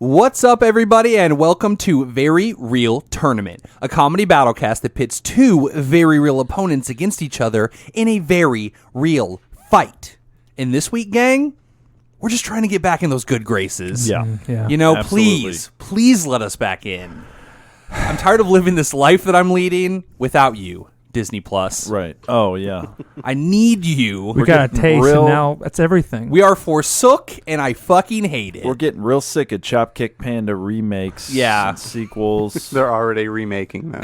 What's up, everybody, and welcome to Very Real Tournament, a comedy battlecast that pits two very real opponents against each other in a very real fight. And this week, gang, we're just trying to get back in those good graces. Yeah. You know, Absolutely. please let us back in. I'm tired of living this life that I'm leading without you, Disney Plus. Right. Oh, yeah. I need you. We got a taste, and now that's everything. We are forsook, and I fucking hate it. We're getting real sick of Chop Kick Panda remakes and sequels. They're already remaking them.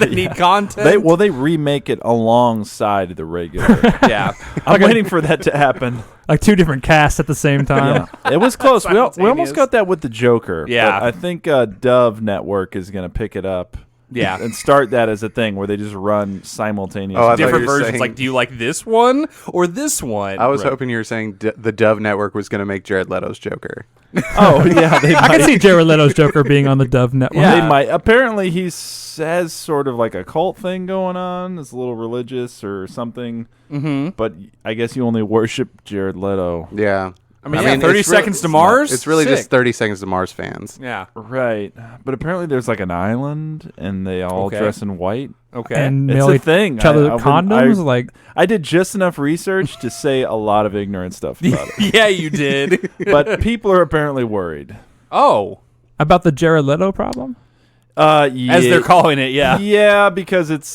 They need content. They remake it alongside the regular. Yeah. I'm waiting for that to happen. Like two different casts at the same time. Yeah. It was close. We almost Simultaneous. got that with the Joker. Yeah. But I think Dove Network is going to pick it up. Yeah. And start that as a thing where they just run simultaneously. Oh, I thought Different you were versions. saying- Like, do you like this one or this one? I was hoping you were saying the Dove Network was going to make Jared Leto's Joker. Oh, yeah. They I can see Jared Leto's Joker being on the Dove Network. Yeah. They might. Apparently, he has sort of like a cult thing going on. It's a little religious or something. Mm-hmm. But I guess you only worship Jared Leto. Yeah. I mean, 30 it's Seconds to it's Mars? It's really Sick. just 30 Seconds to Mars fans. Yeah. Right. But apparently there's like an island and they all Okay. dress in white. Okay. And It's mail a thing. each other I condoms. I did just enough research to say a lot of ignorant stuff about it. Yeah, you did. But people are apparently worried. Oh. about the Jared Leto problem? Yeah. As they're calling it, yeah. Yeah, because it's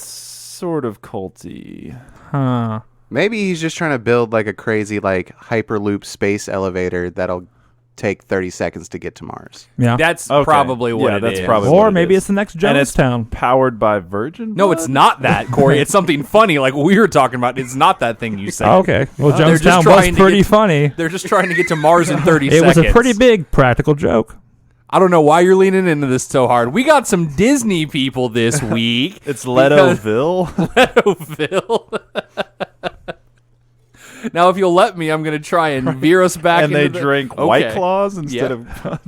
sort of culty. Huh. Maybe he's just trying to build like a crazy like Hyperloop space elevator that'll take 30 seconds to get to Mars. Yeah. That's Okay. probably what Yeah, it that's is. probably what Or it maybe is. it's the next And it's Jonestown. powered by Virgin No, blood? it's not that, Corey. It's something funny like we were talking about. It's not that thing you said. Oh, okay. Well, They're just Jonestown was trying to pretty get- funny. They're just trying to get to Mars in 30 It seconds. was a pretty big practical joke. I don't know why you're leaning into this so hard. We got some Disney people this week. It's Letoville. Letoville. Now, if you'll let me, I'm going to try and veer us back And into they drink White Okay. Claws instead Yeah. of...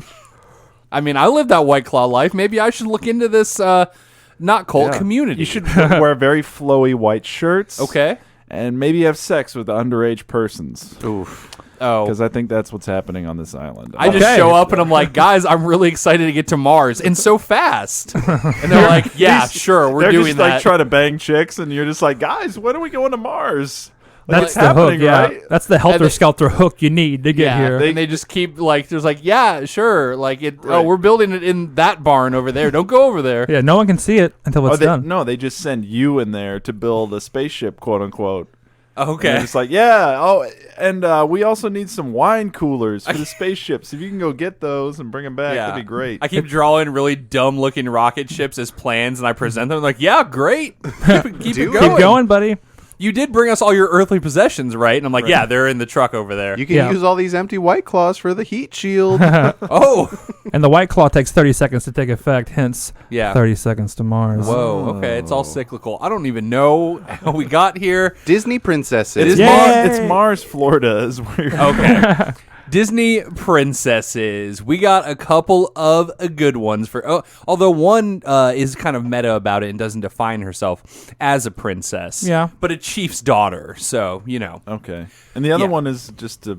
I mean, I live that White Claw life. Maybe I should look into this not cult Yeah. community. You should wear very flowy white shirts. Okay. And maybe have sex with underage persons. Oof. Oh. Because I think that's what's happening on this island. I just Okay. show up and I'm like, guys, I'm really excited to get to Mars, and so fast. And they're like, yeah, sure, we're They're doing just that. like trying to bang chicks, and you're just like, guys, when are we going to Mars? Like, That's it's the hook, happening, yeah. right? That's the helter-skelter hook you need to get yeah, here. and they just keep like, there's like, yeah, sure, like it. Oh, Right. we're building it in that barn over there. Don't go over there. Yeah, no one can see it until it's done. No, they just send you in there to build a spaceship, quote unquote. And Okay. they're just like, yeah. Oh, and we also need some wine coolers for the spaceships. If you can go get those and bring them back, Yeah. that'd be great. I keep drawing really dumb-looking rocket ships as plans, and I present them like, yeah, great. Keep it Keep going, buddy. You did bring us all your earthly possessions, right? And I'm like, yeah, they're in the truck over there. You can Yeah. use all these empty White Claws for the heat shield. Oh. And the White Claw takes 30 seconds to take effect, hence Yeah. 30 seconds to Mars. Whoa, okay, it's all cyclical. I don't even know how we got here. Disney princesses. It is Yay! Mars. It's Mars, Florida, is where you're Okay. Disney princesses. We got a couple of good ones for. Although one is kind of meta about it and doesn't define herself as a princess. Yeah. But a chief's daughter. So, you know. Okay. And the other Yeah. one is just a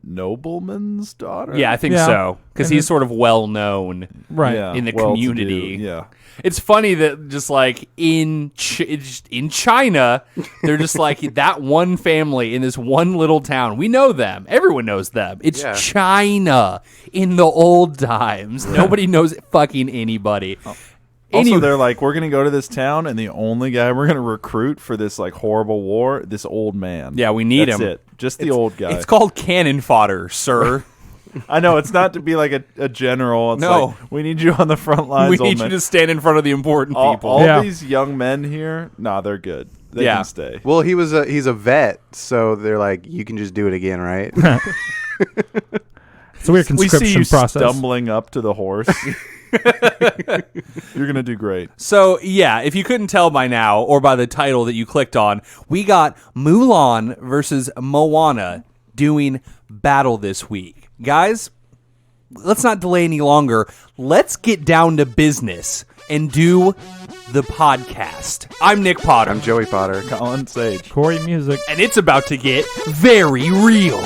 nobleman's daughter? Yeah, I think Yeah. so. Because And he's sort of well known. Right. Yeah, in the well-to-do, community. Yeah. It's funny that just like in China, they're just like that one family in this one little town. We know them. Everyone knows them. It's Yeah. China in the old times. Nobody knows fucking anybody. Also, they're like, we're going to go to this town, and the only guy we're going to recruit for this like horrible war, this old man. Yeah, we need That's him. it. Just the old guy. It's called cannon fodder, sir. I know, it's not to be like a general. It's No. like, we need you on the front lines, We old need you man. to stand in front of the important all people. all Yeah. these young men here, nah, they're good. They Yeah. can stay. Well, he's a vet, so they're like, you can just do it again, right? It's a weird We conscription see you process. stumbling up to the horse. You're going to do great. So, yeah, if you couldn't tell by now or by the title that you clicked on, we got Mulan versus Moana doing battle this week. Guys, let's not delay any longer. Let's get down to business and do the podcast. I'm Nick Potter. I'm Joey Potter. Colin Sage. Corey Music. And it's about to get very real.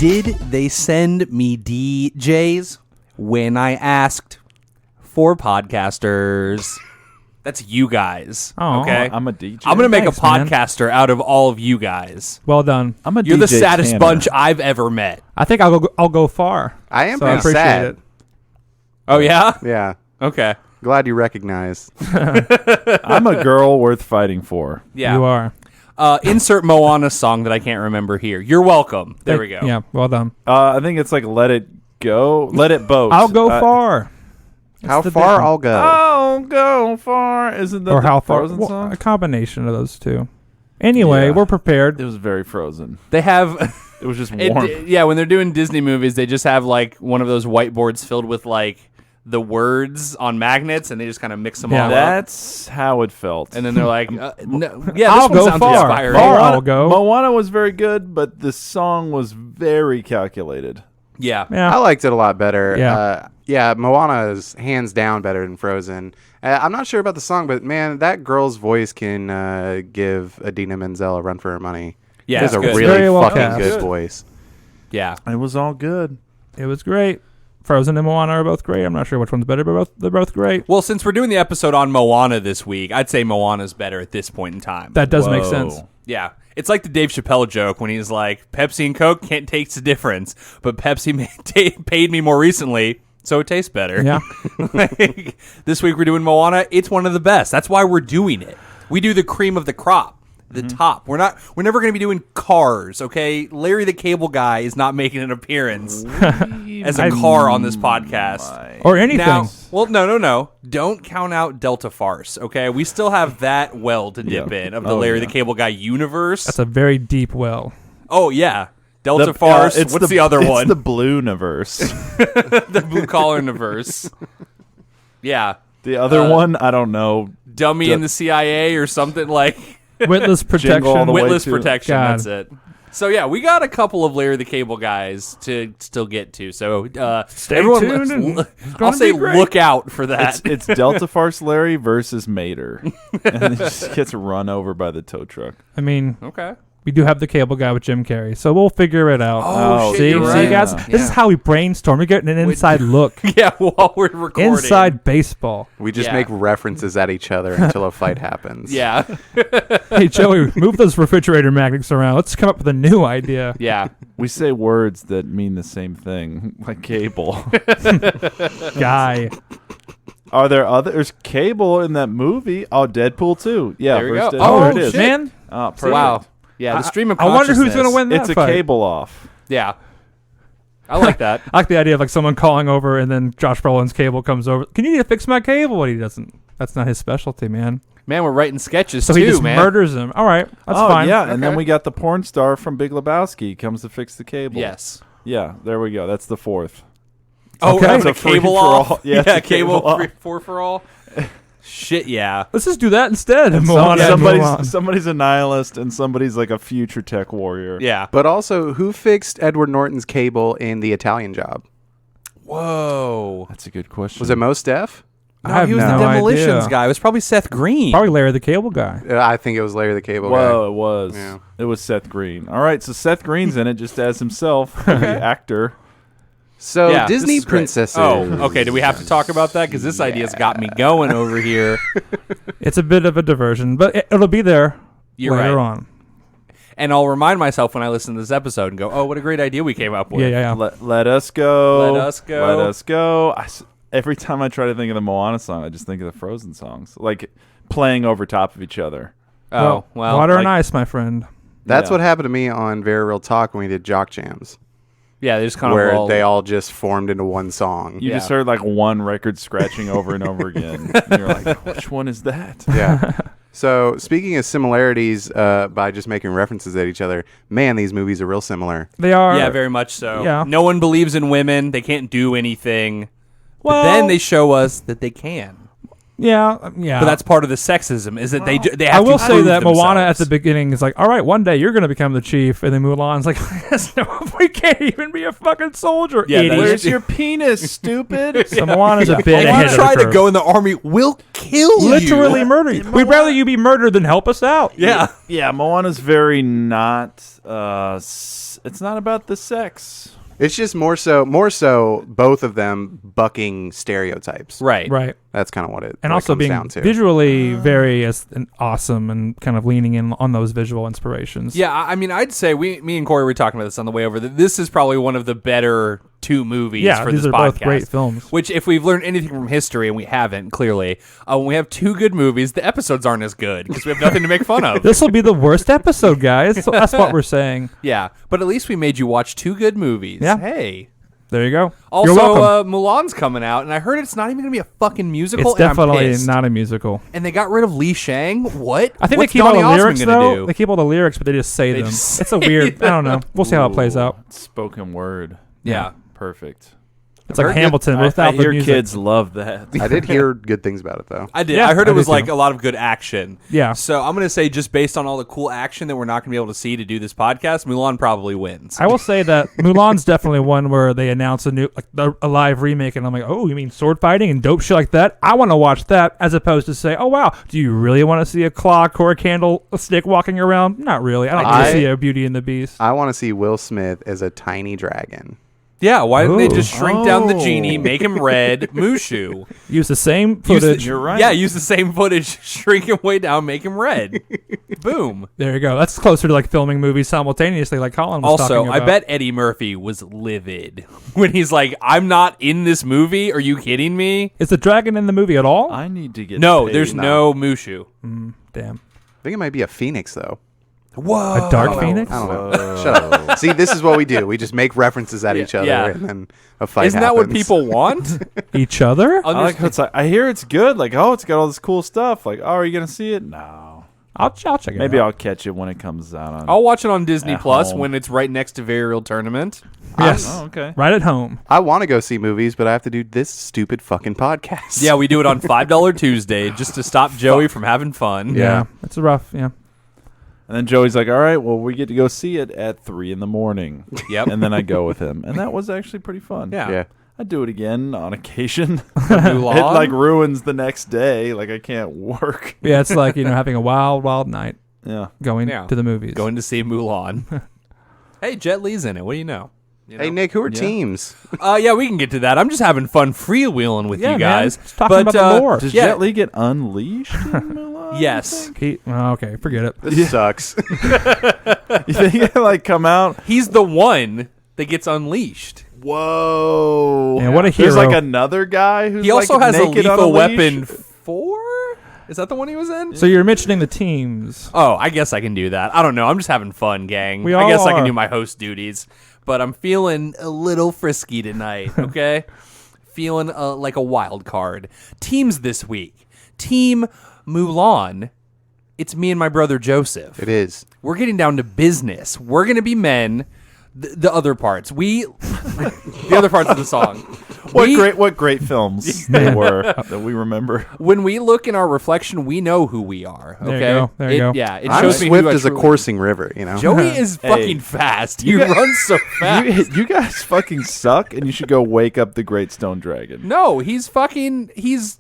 Did they send me DJs when I asked for podcasters? That's you guys. Oh, okay. I'm a DJ. I'm gonna make Thanks, a man. podcaster out of all of you guys. Well done. I'm a You're the DJ saddest Tanner. bunch I've ever met. I think I'll go far. I am So I pretty appreciate sad. it. Oh yeah. Yeah. Okay. Glad you recognize. I'm a girl worth fighting for. Yeah. You are. Insert Moana song that I can't remember here. You're welcome. There we go. Yeah, well done. I think it's like Let It Go. Let It Boat. I'll go far. How the far big- I'll go. I'll go far. Isn't that Or the how far? Frozen Well, song? a combination of those two. Anyway, Yeah. we're prepared. It was very Frozen. They have. It was just warm. Yeah, when they're doing Disney movies, they just have like one of those whiteboards filled with like the words on magnets, and they just kind of mix them Yeah. all up. That's how it felt. And then they're like, no, yeah, I'll this one go sounds far. inspiring. Far I'll go. Moana was very good, but the song was very calculated. Yeah. I Yeah. liked it a lot better. Yeah. Yeah, Moana is hands down better than Frozen. I'm not sure about the song, but man, that girl's voice can give Idina Menzel a run for her money. Yeah, She has it's a good. really Very well fucking cast. good Good. voice. Yeah. It was all good. It was great. Frozen and Moana are both great. I'm not sure which one's better, but they're both great. Well, since we're doing the episode on Moana this week, I'd say Moana's better at this point in time. That does make Whoa. sense. Yeah. It's like the Dave Chappelle joke when he's like, Pepsi and Coke can't taste the difference, but Pepsi paid me more recently, so it tastes better. Yeah. Like, this week we're doing Moana. It's one of the best. That's why we're doing it. We do the cream of the crop, the top. We're never going to be doing Cars, okay? Larry the Cable Guy is not making an appearance as a car on this podcast. Or anything. Now, well, no. Don't count out Delta Farce, okay? We still have that well to dip in of the Larry the Cable Guy universe. That's a very deep well. Oh, yeah. Delta Farce. What's the other one? It's the Blue-niverse. The blue collar universe. Yeah. The other one, I don't know. Dummy in the CIA or something like Witless Jingle all protection. the way Witless to- protection. God. That's it. So yeah, we got a couple of Larry the Cable Guys to still get to. So everyone, tuned and it's I'll gonna say be great. look out for that. It's Delta Farce Larry versus Mater. And he just gets run over by the tow truck. I mean, Okay. we do have the Cable Guy with Jim Carrey, so we'll figure it out. Oh, shit, see, you're see, right. guys, Yeah. this is how we brainstorm. We're getting an inside look, Yeah, while we're recording. inside baseball. We just Yeah. make references at each other until a fight happens. Yeah. Hey, Joey, move those refrigerator magnets around. Let's come up with a new idea. Yeah. We say words that mean the same thing, like cable. Guy. Are there others? Cable in that movie? Oh, Deadpool 2. Yeah, There we first go. Deadpool. Oh, There it is. man. Oh, perfect. Wow. Yeah, the stream of I wonder who's going to consciousness. win that It's a fight. cable off. Yeah. I like that. I like the idea of like someone calling over and then Josh Brolin's cable comes over. Can you need to fix my cable? And he doesn't. That's not his specialty, man. Man, we're writing sketches So too, he just man. murders him. All right, that's oh, fine. yeah, and then Okay. we got the porn star from Big Lebowski comes to fix the cable. Yes. Yeah, there we go. That's the fourth. Oh, Okay. that's a It's a free cable for off. all. Yeah, it's a cable off. four for all. Shit, yeah. Let's just do that instead. And Moana and Mulan. Somebody's a nihilist and somebody's like a future tech warrior. Yeah. But also, who fixed Edward Norton's cable in The Italian Job? Whoa. That's a good question. Was it Mos Def? No, I have he was no the demolitions idea. guy. It was probably Seth Green. Probably Larry the Cable Guy. I think it was Larry the Cable Whoa, Guy. it was. Yeah. It was Seth Green. All right, so Seth Green's in it just as himself, the actor. So Yeah, this Disney is great. princesses. Oh, okay. Do we have to talk about that? Because this idea's got me going over here. It's a bit of a diversion, but it'll be there You're later right. on. And I'll remind myself when I listen to this episode and go, oh, what a great idea we came up with. Yeah. Let us go. Let us go. Let us go. Every time I try to think of the Moana song, I just think of the Frozen songs, like playing over top of each other. Oh, well. water and like- ice, my friend. That's Yeah. what happened to me on Very Real Talk when we did Jock Jams, Yeah, they just kind where of they all just formed into one song. You Yeah. just heard like one record scratching over and over again. And you're like, which one is that? Yeah. So speaking of similarities, by just making references at each other, man, these movies are real similar. They are. Yeah, very much so. Yeah. No one believes in women. They can't do anything. Well, But then they show us that they can. Yeah. But that's part of the sexism, is that they have I will to say prove that Moana at themselves. the beginning is like, all right, one day you're going to become the chief. And then Mulan's like, no, we can't even be a fucking soldier, Yeah, idiot. Where's your penis, stupid? So Moana's a bit If ahead you of the try to curve. go in the army, we'll kill Literally you. murder you. We'd rather you be murdered than help us out. Yeah. Yeah, Moana's very not. It's not about the sex. It's just more so both of them bucking stereotypes. Right. Right. That's kind of what it And what it also comes being down to. visually very awesome and kind of leaning in on those visual inspirations. Yeah, I mean, I'd say me and Corey were talking about this on the way over. That this is probably one of the better 2 movies Yeah, for these this are podcast. both great films. Which, if we've learned anything from history, and we haven't, clearly, when we have 2 good movies, the episodes aren't as good because we have nothing to make fun of. This will be the worst episode, guys. So that's what we're saying. Yeah, but at least we made you watch 2 good movies. Yeah. Hey. There you go. Also, You're welcome. Mulan's coming out, and I heard it's not even going to be a fucking musical. It's and I'm definitely pissed. not a musical. And they got rid of Li Shang. What? I think What's they keep all Donny the Osmond lyrics, gonna though. do? They keep all the lyrics, but they just say They them. just It's a weird. I don't know. We'll see how it plays out. Spoken word. Yeah. Perfect. It's like heard good- Hamilton without I the hear music. kids love that. I did hear good things about it though. I did. Yeah, I heard I it was did like too. a lot of good action. Yeah. So I'm going to say, just based on all the cool action that we're not going to be able to see to do this podcast, Mulan probably wins. I will say that Mulan's definitely one where they announce a live remake, and I'm like, oh, you mean sword fighting and dope shit like that? I want to watch that, as opposed to say, oh wow, do you really want to see a clock or a candlestick walking around? Not really. I don't want to I- see a Beauty and the Beast. I want to see Will Smith as a tiny dragon. Yeah, why didn't they Ooh. just shrink down the genie, make him red, Mushu? Use the same Use the- footage. You're right. Yeah, use the same footage, shrink him way down, make him red. Boom. There you go. That's closer to like filming movies simultaneously, like Colin was Also, talking I about. bet Eddie Murphy was livid when he's like, I'm not in this movie. Are you kidding me? Is the dragon in the movie at all? I need to get No, paid. there's no Mushu. Damn. I think it might be a phoenix though. Whoa. A dark phoenix? I don't know. Shut up. See, this is what we do. We just make references at each other, yeah. and then a fight. Isn't that what happens. people want? Each other? I like how it's like, I hear it's good. Like, oh, it's got all this cool stuff. Like, oh, are you gonna see it? No. I'll check it Maybe out. I'll catch it when it comes out on. I'll watch it on Disney At Plus home. when it's right next to Very Real Tournament. Yes. Oh, okay. Right at home. I want to go see movies, but I have to do this stupid fucking podcast. Yeah, we do it on $5 Tuesday just to stop Joey from having fun. Yeah. It's a rough, yeah. And then Joey's like, all right, well, we get to go see it at 3 a.m. Yep. And then I go with him. And that was actually pretty fun. Yeah. Yeah. I'd do it again on occasion. Mulan? It like ruins the next day. Like I can't work. Yeah, it's like, having a wild, wild night Yeah. going Yeah. to the movies. Going to see Mulan. Hey, Jet Li's in it. What do you know? Hey Nick, who are Yeah. teams? Yeah, we can get to that. I'm just having fun freewheeling with Yeah, you man. guys. Just talking about the lore. Does yeah. Jet Li get unleashed in Mulan? Yes. Okay, forget it. This sucks. You think he'll like come out? He's the one that gets unleashed. Whoa. Yeah, what a There's hero. like another guy who's He also like has a naked on lethal leash? weapon 4? Is that the one he was in? So you're mentioning the teams. Oh, I guess I can do that. I don't know. I'm just having fun, gang. We I all guess I can are. do my host duties. But I'm feeling a little frisky tonight, okay? Feeling like a wild card. Teams this week. Team Mulan. It's me and my brother Joseph. It is. We're getting down to business. We're going to be men. The other parts. The other parts of the song. What great films they were that we remember. When we look in our reflection, we know who we are. Okay. There you go. There you go. Yeah, it I'm shows me swift who I as a truly- coursing river, you know. Joey is fucking fast. He runs so fast. You guys fucking suck, and you should go wake up the Great Stone Dragon. No, he's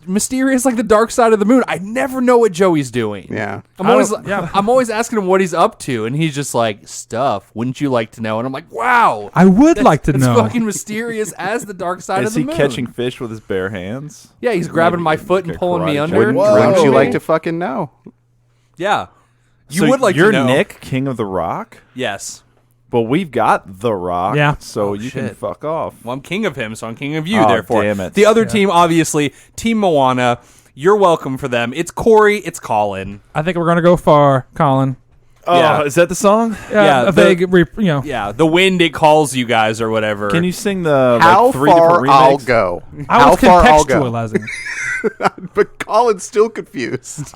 mysterious like the dark side of the moon. I never know what Joey's doing. Yeah. I'm always asking him what he's up to, and he's just like, stuff. Wouldn't you like to know? And I'm like, wow. I would like to It's know. fucking mysterious as the dark side of Is the he moon. catching fish with his bare hands? Yeah, he's grabbing my foot and Like a pulling me karate under. champion? Wouldn't you Whoa. like to fucking know? Yeah. You So would like you're to know. Nick, King of the Rock? Yes. But we've got the Rock. Yeah. So you can shit. fuck off. Well, I'm king of him, so I'm king of you, Oh, therefore. damn it. The other team, obviously, Team Moana. You're welcome for them. It's Corey. It's Colin. I think we're going to go far, Colin. Oh, Yeah. is that the song? Yeah, a the- vague, Yeah, the wind, it calls you guys or whatever. Can you sing the How like, 3 far different I'll remakes? go. I How was far I'll go. contextualizing. But Colin's still confused.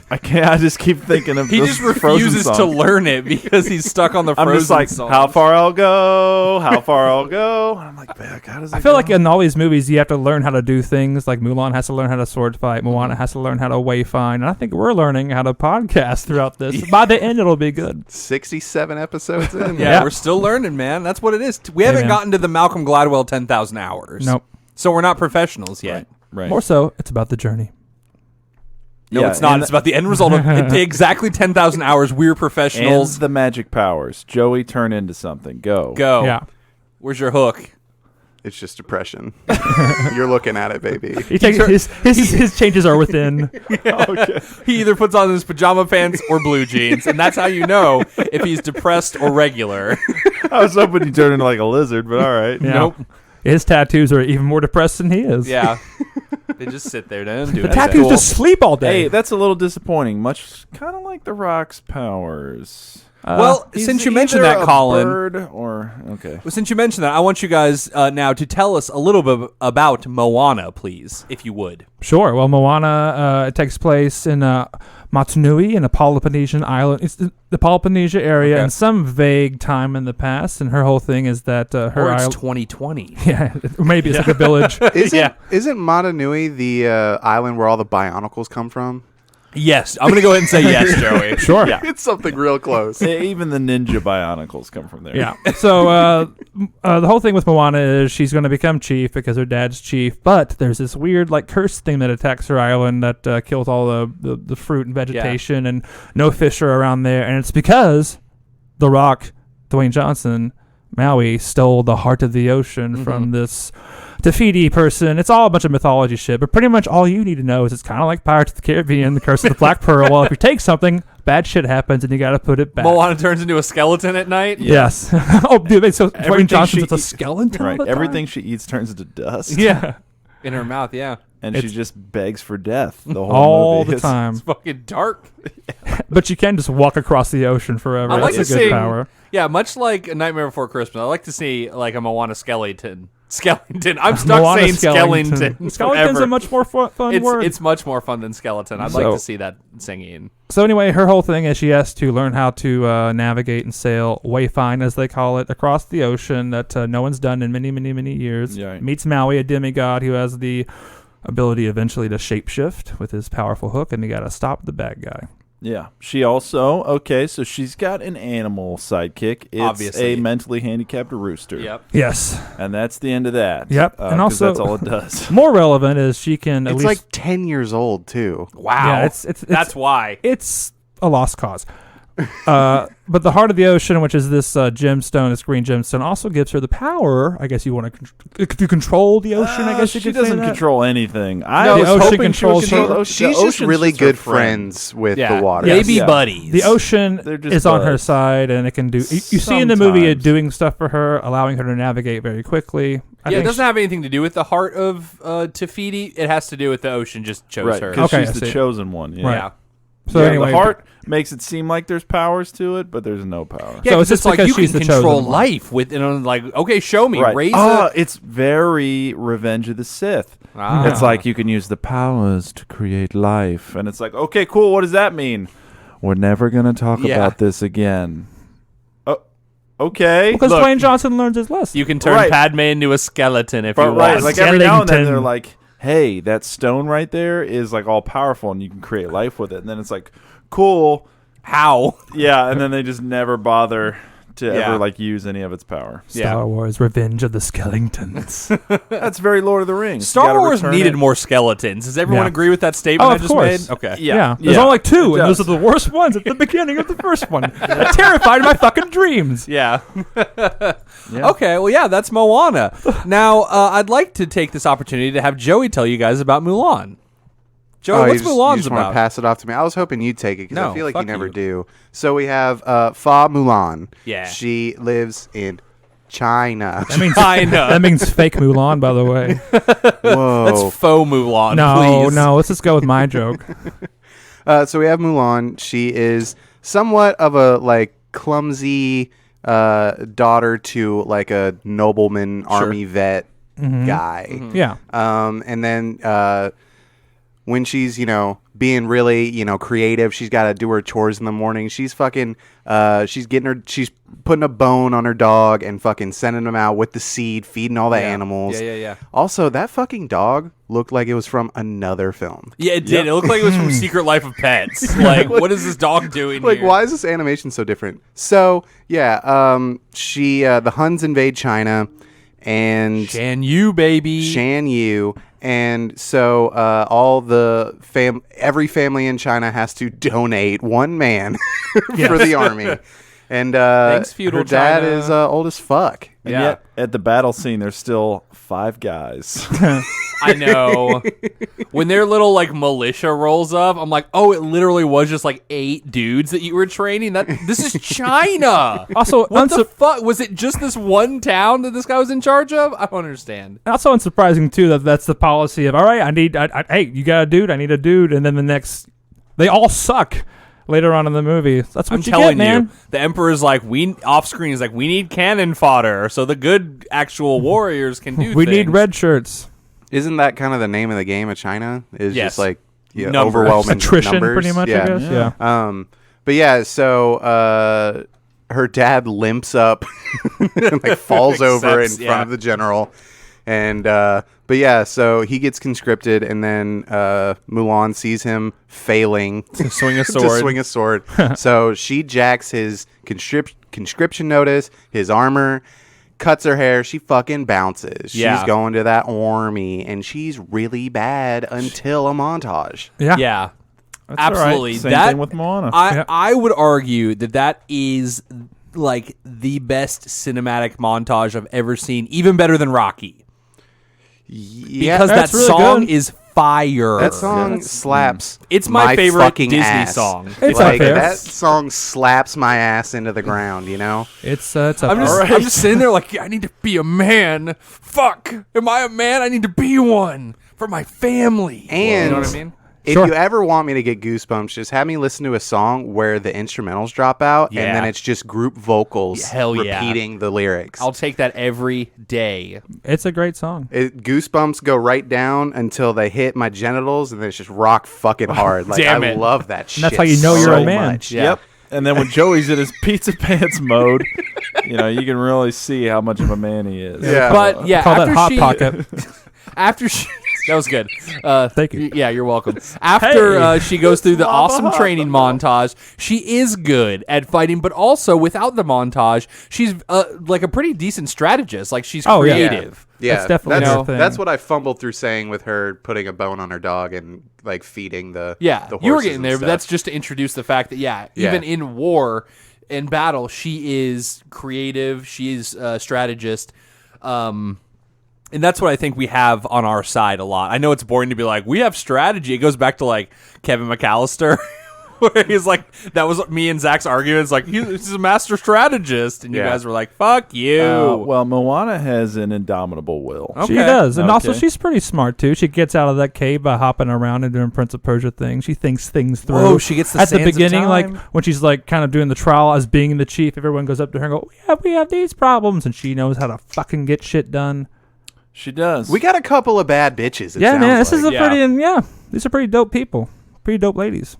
I can't. I just keep thinking of He this just Frozen refuses to song. learn it because he's stuck on the I'm Frozen just like, song. how far I'll go, how far I'll go. And I'm like, "Fuck, how does it I feel go?" like in all these movies, you have to learn how to do things. Like Mulan has to learn how to sword fight. Moana has to learn how to wayfind. And I think we're learning how to podcast throughout this. By the end, it'll be good. 67 episodes in. Yeah, Yeah. we're still learning, man. That's what it is. We haven't man. gotten to the Malcolm Gladwell 10,000 hours. Nope. So we're not professionals yet. Right. More so, it's about the journey. No, Yeah, it's not. and It's about the end result of exactly 10,000 hours. We're And professionals. the magic powers. Joey, turn into something. Go. Go. Yeah. Where's your hook? It's just depression. You're looking at it, baby. He takes his changes are within. He either puts on his pajama pants or blue jeans, and that's how you know if he's depressed or regular. I was hoping you turn into like a lizard, but all right. Yeah. Nope. His tattoos are even more depressed than he is. Yeah. They just sit there, don't do The anything. tattoos just sleep all day. Hey, that's a little disappointing. Much kind of like The Rock's powers. Well, He's since you mentioned either that, a Colin, bird or okay. well, since you mentioned that, I want you guys now to tell us a little bit about Moana, please, if you would. Sure. Well, Moana it takes place in Motunui, in a Peloponnesian island. It's the Peloponnesia area Okay. in some vague time in the past. And her whole thing is that her Or it's island. 2020. Yeah, maybe it's like a village. Isn't Motunui the island where all the Bionicles come from? Yes, I'm going to go ahead and say yes, Joey. Sure. Yeah. It's something real close. Even the ninja bionicles come from there. Yeah. So the whole thing with Moana is she's going to become chief because her dad's chief, but there's this weird like curse thing that attacks her island that kills all the fruit and vegetation, and no fish are around there, and it's because The Rock, Dwayne Johnson, Maui stole the heart of the ocean from this Tafiti person. It's all a bunch of mythology shit, but pretty much all you need to know is it's kind of like Pirates of the Caribbean, The Curse of the Black Pearl. Well, if you take something, bad shit happens, and you got to put it back. Moana turns into a skeleton at night. Yes. Oh, dude, so Dwayne Everything Johnson's she a skeleton all Right. the time? Everything she eats turns into dust. Yeah. In her mouth, yeah. And It's- she just begs for death the whole All movie. the time. It's fucking dark. But you can just walk across the ocean forever. I like That's to a good see, power. yeah, much like A Nightmare Before Christmas, I like to see like a Moana skeleton. Skeleton. I'm stuck Moana saying skeleton. skeleton. Skeleton's forever. a much more fun word. It's much more fun than skeleton. I'd like So- to see that singing. So anyway, her whole thing is she has to learn how to navigate and sail, wayfind as they call it, across the ocean that no one's done in many, many, many years. Yeah. Meets Maui, a demigod who has the ability eventually to shapeshift with his powerful hook, and you got to stop the bad guy. Yeah. She also, okay, so she's got an animal sidekick. It's Obviously. a mentally handicapped rooster. Yes. And that's the end of that. Yep. And 'cause also- that's all it does. More relevant is she can at It's least like 10 years old, too. Wow. Yeah, it's That's why. it's a lost cause. But the heart of the ocean, which is this gemstone, this green gemstone, also gives her the power. I guess you want to control the ocean. I guess you she could say doesn't that. control anything. I No, was the ocean hoping she would controls control her. the ocean. She's The just ocean's really just her good friend. friends with Yeah. the water. They be Yeah. buddies. The ocean They're just is on her buds. side, and it can do. You see in the movie it Sometimes. doing stuff for her, allowing her to navigate very quickly. I Yeah, it think doesn't have anything to do with the heart of Tafiti. It has to do with the ocean just chose Right, her. because Okay, she's I the see. chosen one. Yeah. Right. Yeah. So Yeah, anyway, the heart makes it seem like there's powers to it, but there's no power. Yeah, So 'cause it's just like because you she's can the control chosen one. life with, like, okay, show me, Right. raise It's very Revenge of the Sith. Ah. It's like you can use the powers to create life. And it's like, okay, cool. What does that mean? We're never going to talk Yeah. about this again. Oh, okay. because Look, Dwayne Johnson learns his lesson. You can turn Right. Padme into a skeleton if you but want. right, like every now and then Skellington. they're like, hey, that stone right there is like all powerful and you can create life with it. And then it's like, cool. How? Yeah. And then they just never bother to Yeah. ever like use any of its power. Star Wars: Revenge of the Skellingtons. That's very Lord of the Rings. You Star gotta Wars return needed it. more skeletons. Does everyone Yeah. agree with that statement Oh, I of just course. made? Okay. Yeah. There's Yeah. only like two, It and those are does. the worst ones at the beginning of the first one. That terrified my fucking dreams. Yeah. Yeah. Okay, well, yeah, that's Moana. Now, I'd like to take this opportunity to have Joey tell you guys about Mulan. Joey, what's you Mulan's just want about? to pass it off to me? I was hoping you'd take it because No, I feel like fuck you never you. do. So we have Fa Mulan. Yeah. She lives in China. That means China. that means fake Mulan, by the way. Whoa. That's faux Mulan, No, please. no. Let's just go with my joke. So we have Mulan. She is somewhat of a like clumsy daughter to like a nobleman army vet guy. Yeah. And then when she's, being really, creative. She's got to do her chores in the morning. She's fucking, she's putting a bone on her dog and fucking sending them out with the seed, feeding all the animals. Yeah. Also, that fucking dog looked like it was from another film. Yeah, it did. It looked like it was from Secret Life of Pets. Like, what is this dog doing Like, here? why is this animation so different? So, yeah, the Huns invade China, and Shan Yu, baby. Shan Yu, and so all the every family in China has to donate one man for the army. And Thanks, feudal her dad China. is old as fuck. And Yeah. yet, at the battle scene, there's still 5 guys. I know. When their little like militia rolls up, I'm like, oh, it literally was just like 8 dudes that you were training. This is China. Also, What the fuck? Was it just this one town that this guy was in charge of? I don't understand. also unsurprising too that that's the policy of all right. Hey, you got a dude. I need a dude, and then the next, they all suck. Later on in the movie, that's what I'm you telling get, man. you, the Emperor's like, off screen is like, we need cannon fodder so the good actual warriors can do We things. need red shirts. Isn't that kind of the name of the game of China? Is Yes. just like Numbers. overwhelming Attrition, numbers? pretty much. Yeah. I guess. Yeah. But yeah, so her dad limps up and like falls over in Accepts, front of the general. And but yeah, so he gets conscripted, and then Mulan sees him failing to swing a to sword. swing a sword. So she jacks his conscription notice, his armor, cuts her hair. She fucking bounces. Yeah. She's going to that army, and she's really bad until a montage. Yeah. Yeah. That's all right. Absolutely. Same that, thing with Moana. I would argue that is like the best cinematic montage I've ever seen, even better than Rocky. Yeah, Because that that's really song good. is fire. that song slaps. It's my favorite fucking Disney ass. song. It's like unfair. that song slaps my ass into the ground. It's I'm just sitting there like, I need to be a man. Fuck. Am I a man? I need to be one for my family. And you know what I mean? if Sure. you ever want me to get goosebumps, just have me listen to a song where the instrumentals drop out, Yeah. and then it's just group vocals Hell yeah. repeating the lyrics. I'll take that every day. It's a great song. Goosebumps go right down until they hit my genitals, and then it's just rock fucking hard. Like, Damn I it. love that shit. that's how you know you're so a man. much. Yeah. Yep. And then when Joey's in his pizza pants mode, you can really see how much of a man he is. Yeah. But yeah, Call after that Hot she, Pocket. after she, that was good. Thank you. Yeah, you're welcome. After Hey. she goes through the awesome training montage, she is good at fighting, but also without the montage, she's like a pretty decent strategist. Like she's Oh, yeah. creative. Yeah, That's definitely her thing. That's what I fumbled through saying with her putting a bone on her dog and like feeding the Yeah, the you were horses getting and there, but stuff. that's just to introduce the fact that even in war, in battle, she is creative. She is a strategist. And that's what I think we have on our side a lot. I know it's boring to be like, we have strategy. It goes back to like Kevin McAllister, where he's like, that was me and Zach's arguments. Like, he's a master strategist. And you Yeah. guys were like, fuck you. Well, Moana has an indomitable will. Okay. She does. And also, Okay. she's pretty smart, too. She gets out of that cave by hopping around and doing Prince of Persia things. She thinks things through. Whoa, she gets the At the sands of beginning, like, time. when she's, like, kind of doing the trial as being the chief, everyone goes up to her and go, we have these problems. And she knows how to fucking get shit done. She does. we got a couple of bad bitches. It Yeah, man. sounds This is like. a pretty, these are pretty dope people. Pretty dope ladies.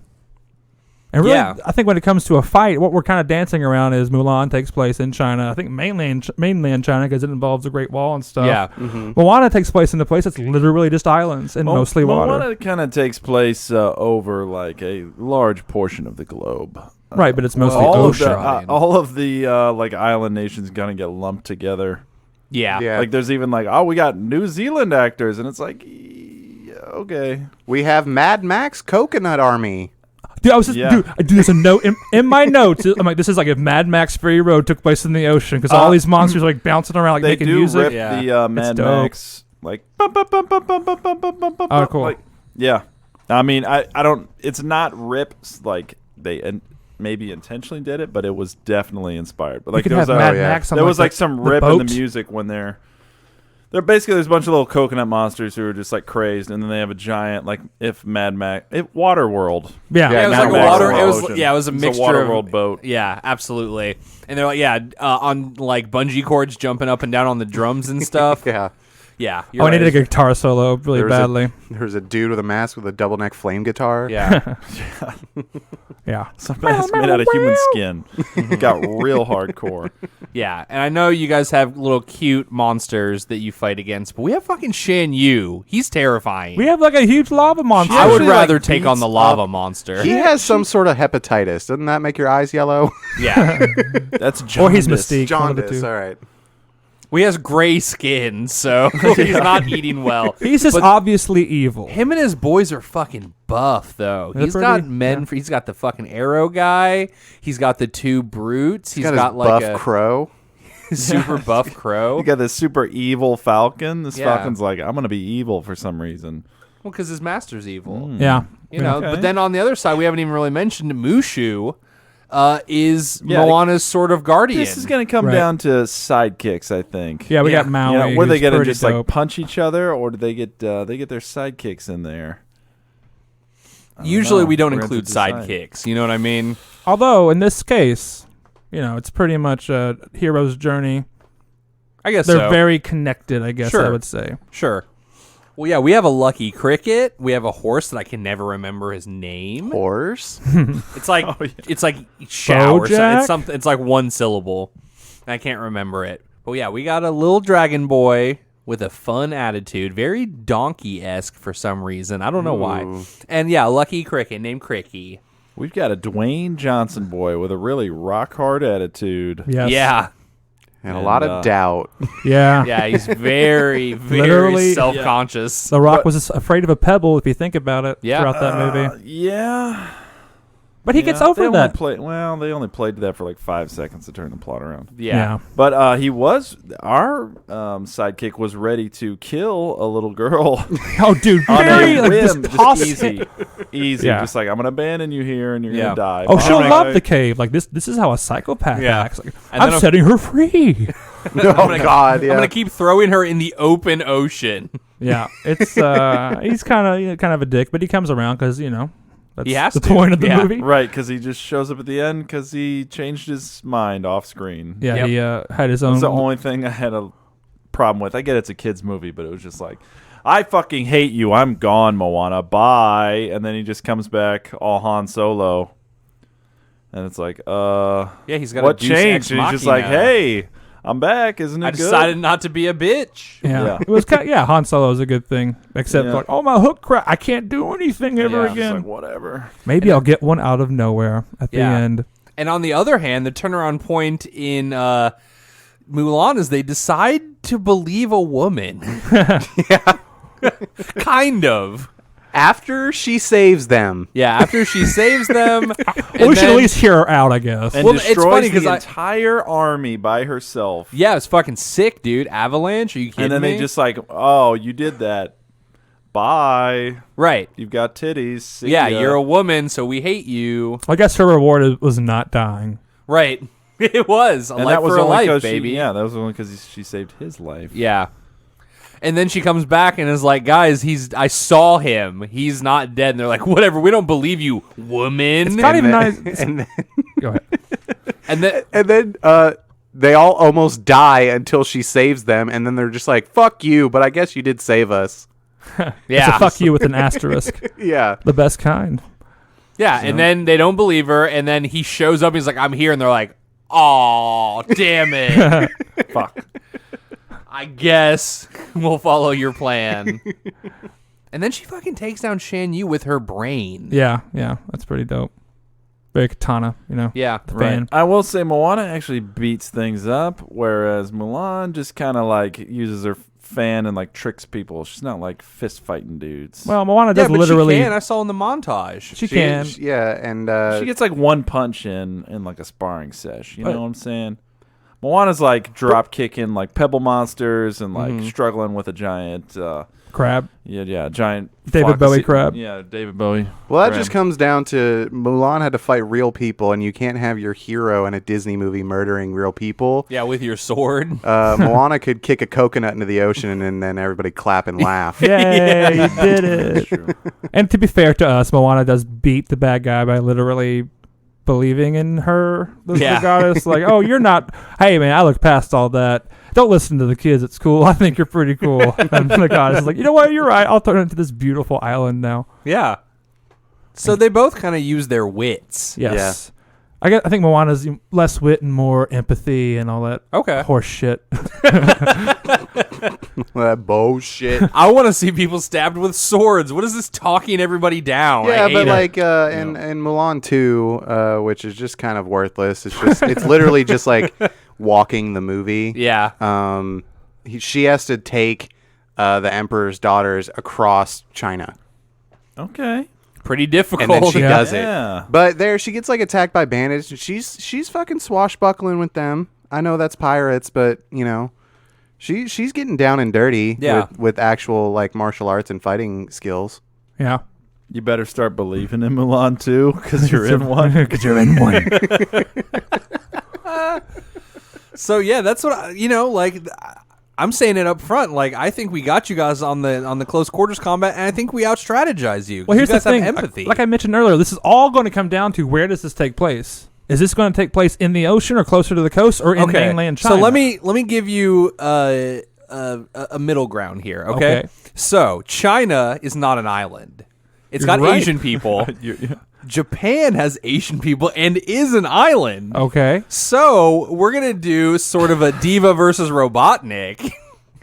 And really, Yeah. I think when it comes to a fight, what we're kind of dancing around is Mulan takes place in China. I think mainly in China because it involves the Great Wall and stuff. Yeah. Moana takes place in a place that's literally just islands and mostly water. Moana kind of takes place over like a large portion of the globe. Right, but it's mostly all ocean. all of the like island nations gonna get lumped together. Yeah. Yeah. Like there's even like, oh, we got New Zealand actors, and it's like, yeah, okay. We have Mad Max Coconut Army. Dude, I was just, Yeah. dude, I do this a note in my notes. I'm like, this is like if Mad Max Fury Road took place in the ocean because all these monsters are like bouncing around, like They making do music. rip Yeah. the Mad dope. Max like. Bum, bum, bum, bum, bum, bum, bum, bum, bum, Oh, cool. Like, yeah, I mean, I don't. It's not rips like they maybe intentionally did it, but it was definitely inspired. But You like could there was have a, Mad yeah. Max on there was like the- some the rip in the boat. music when they're basically there's a bunch of little coconut monsters who are just like crazed, and then they have a giant like if Mad Max Water World. Yeah. Yeah, it was Mad like a Max water. on It the was ocean. yeah, it was a It's mixture Water of World boat. Yeah, absolutely. And they're like, on like bungee cords jumping up and down on the drums and stuff. Yeah. Yeah. Oh, I needed a guitar solo really badly. There's a dude with a mask with a double neck flame guitar. Yeah. Yeah. Some mask made out of human skin. It got real hardcore. Yeah. And I know you guys have little cute monsters that you fight against, but we have fucking Shan Yu. He's terrifying. We have like a huge lava monster. I would actually, rather like, take on the beats lava up- monster. He has some sort of hepatitis. Doesn't that make your eyes yellow? Yeah. That's Or he's jaundice. Mystique. One of the Jaundice. two. All right. We has gray skin, so he's not eating well. He's just But obviously evil. him and his boys are fucking buff, though. They're He's got pretty- men. yeah. He's got the fucking arrow guy. He's got the two brutes. He's got his like buff a crow. super buff crow. You got this super evil falcon. This Yeah. falcon's like, I'm gonna be evil for some reason. Well, because his master's evil. Yeah. You know. Okay. But then on the other side, we haven't even really mentioned Mushu. Is Yeah, Moana's sort of guardian. This is gonna come Right. down to sidekicks, I think. Yeah, we Yeah. got Maui. You know, where they who's gonna pretty just like dope. punch each other, or do they get their sidekicks in there? Usually know. we don't We're gonna include have to decide. sidekicks. You know what I mean? Although in this case, it's pretty much a hero's journey. I guess They're so. very connected, I guess I Sure. would say. Sure. Well, yeah, we have a lucky cricket. We have a horse that I can never remember his name. Horse. It's like Oh, yeah. it's like shower. Bojack? It's something. It's like one syllable. I can't remember it. But yeah, we got a little dragon boy with a fun attitude, very donkey-esque for some reason. I don't know why. And yeah, a lucky cricket named Cricky. We've got a Dwayne Johnson boy with a really rock hard attitude. Yes. Yeah, And a lot of doubt. Yeah. yeah, he's very, very Literally- self-conscious. The Rock was just afraid of a pebble, if you think about it, Yeah. throughout that movie. Yeah. But he gets Yeah, over they that. they only played that for like 5 seconds to turn the plot around. Yeah. But our sidekick was ready to kill a little girl Oh, dude. on Very, a like, whim, just toss easy, easy. Yeah. Just like, I'm gonna abandon you here, and you're Yeah. gonna die. Oh, she'll Bye. love the cave. Like, this is how a psychopath Yeah. acts. Like, And then I'm I'm- setting her free. Oh God. Yeah. I'm gonna keep throwing her in the open ocean. Yeah. It's, he's kind of a dick, but he comes around because, that's He has the to. point of the Yeah. movie. Right, because he just shows up at the end because he changed his mind off screen. Yeah, Yep. he had his own. That's the only thing I had a problem with. I get it's a kid's movie, but it was just like, I fucking hate you. I'm gone, Moana. Bye. And then he just comes back all Han Solo. And it's like, Yeah, he's got what a Deus changed? Ex And he's just like, Machina. hey, I'm back. Isn't it I good? decided not to be a bitch. Yeah. Yeah. It was Han Solo is a good thing, except Yeah. for like, oh my hook crap, I can't do anything ever Yeah. Just again. like, whatever. Maybe I'll get one out of nowhere at the Yeah. end. And on the other hand, the turnaround point in Mulan is they decide to believe a woman. Kind of. After she saves them. Yeah, after she saves them. Well, we should at least hear her out, I guess. And Well, it's destroys funny 'cause the I- entire army by herself. Yeah, it's fucking sick, dude. Avalanche? Are you kidding And then me? they just like, oh, you did that. Bye. Right. You've got titties. See Yeah, ya. you're a woman, so we hate you. I guess her reward was not dying. Right. It was. A And life that was for a only life, because baby. that was only because she saved his life. Yeah. And then she comes back and is like, guys, I saw him. He's not dead. And they're like, whatever, we don't believe you, woman. It's not even nice. And then, Go ahead. And then and then they all almost die until she saves them, and then they're just like, "Fuck you," but I guess you did save us. It's yeah. a fuck you with an asterisk. Yeah. The best kind. Yeah, and then they don't believe her, and then he shows up, he's like, I'm here, and they're like, oh, damn it. Fuck. I guess we'll follow your plan. And then she fucking takes down Shan Yu with her brain. Yeah, that's pretty dope. Very katana, Yeah. the Right. fan. I will say Moana actually beats things up, whereas Mulan just kind of like uses her fan and like tricks people. She's not like fist fighting dudes. Well, Moana Yeah, does but literally. she can. I saw in the montage. She can. Yeah, and she gets like one punch in like a sparring sesh. You But- know what I'm saying? Moana's like drop kicking like pebble monsters and like struggling with a giant, Crab. giant David Bowie crab. Yeah, David Bowie. well, that crab. just comes down to Mulan had to fight real people, and you can't have your hero in a Disney movie murdering real people. Yeah, with your sword. Moana could kick a coconut into the ocean, and then everybody clap and laugh. Yay, you did it. True. And to be fair to us, Moana does beat the bad guy by literally believing in her, the Yeah. goddess. Like, oh, you're not. Hey, man, I look past all that. Don't listen to the kids at school. I think you're pretty cool. And the goddess is like, you know what? You're right. I'll turn it into this beautiful island now. Yeah. So they both kind of use their wits. Yes. I think Moana's less wit and more empathy and all that Okay. horse shit. That bullshit. I want to see people stabbed with swords. What is this talking everybody down? Yeah, I hate but it. like in Mulan 2, which is just kind of worthless. It's literally just like walking the movie. Yeah. She has to take the emperor's daughters across China, Okay. Pretty difficult. and then she Yeah. does Yeah. it. But there, she gets like attacked by bandits. She's fucking swashbuckling with them. I know that's pirates, but you know, she's getting down and dirty. Yeah. with actual like martial arts and fighting skills. Yeah. You better start believing in Mulan too, because you're in one. Because you're in one. So yeah, that's what I'm saying it up front. Like, I think we got you guys on the close quarters combat, and I think we out strategize you. 'Cause Well, here's you guys the thing. have empathy. Like I mentioned earlier, this is all going to come down to where does this take place? Is this going to take place in the ocean or closer to the coast or in mainland China? So let me give you a middle ground here. Okay? Okay. So China is not an island. It's You're got right. Asian people. You- Japan has Asian people and is an island. Okay. So we're gonna do sort of a Diva versus Robotnik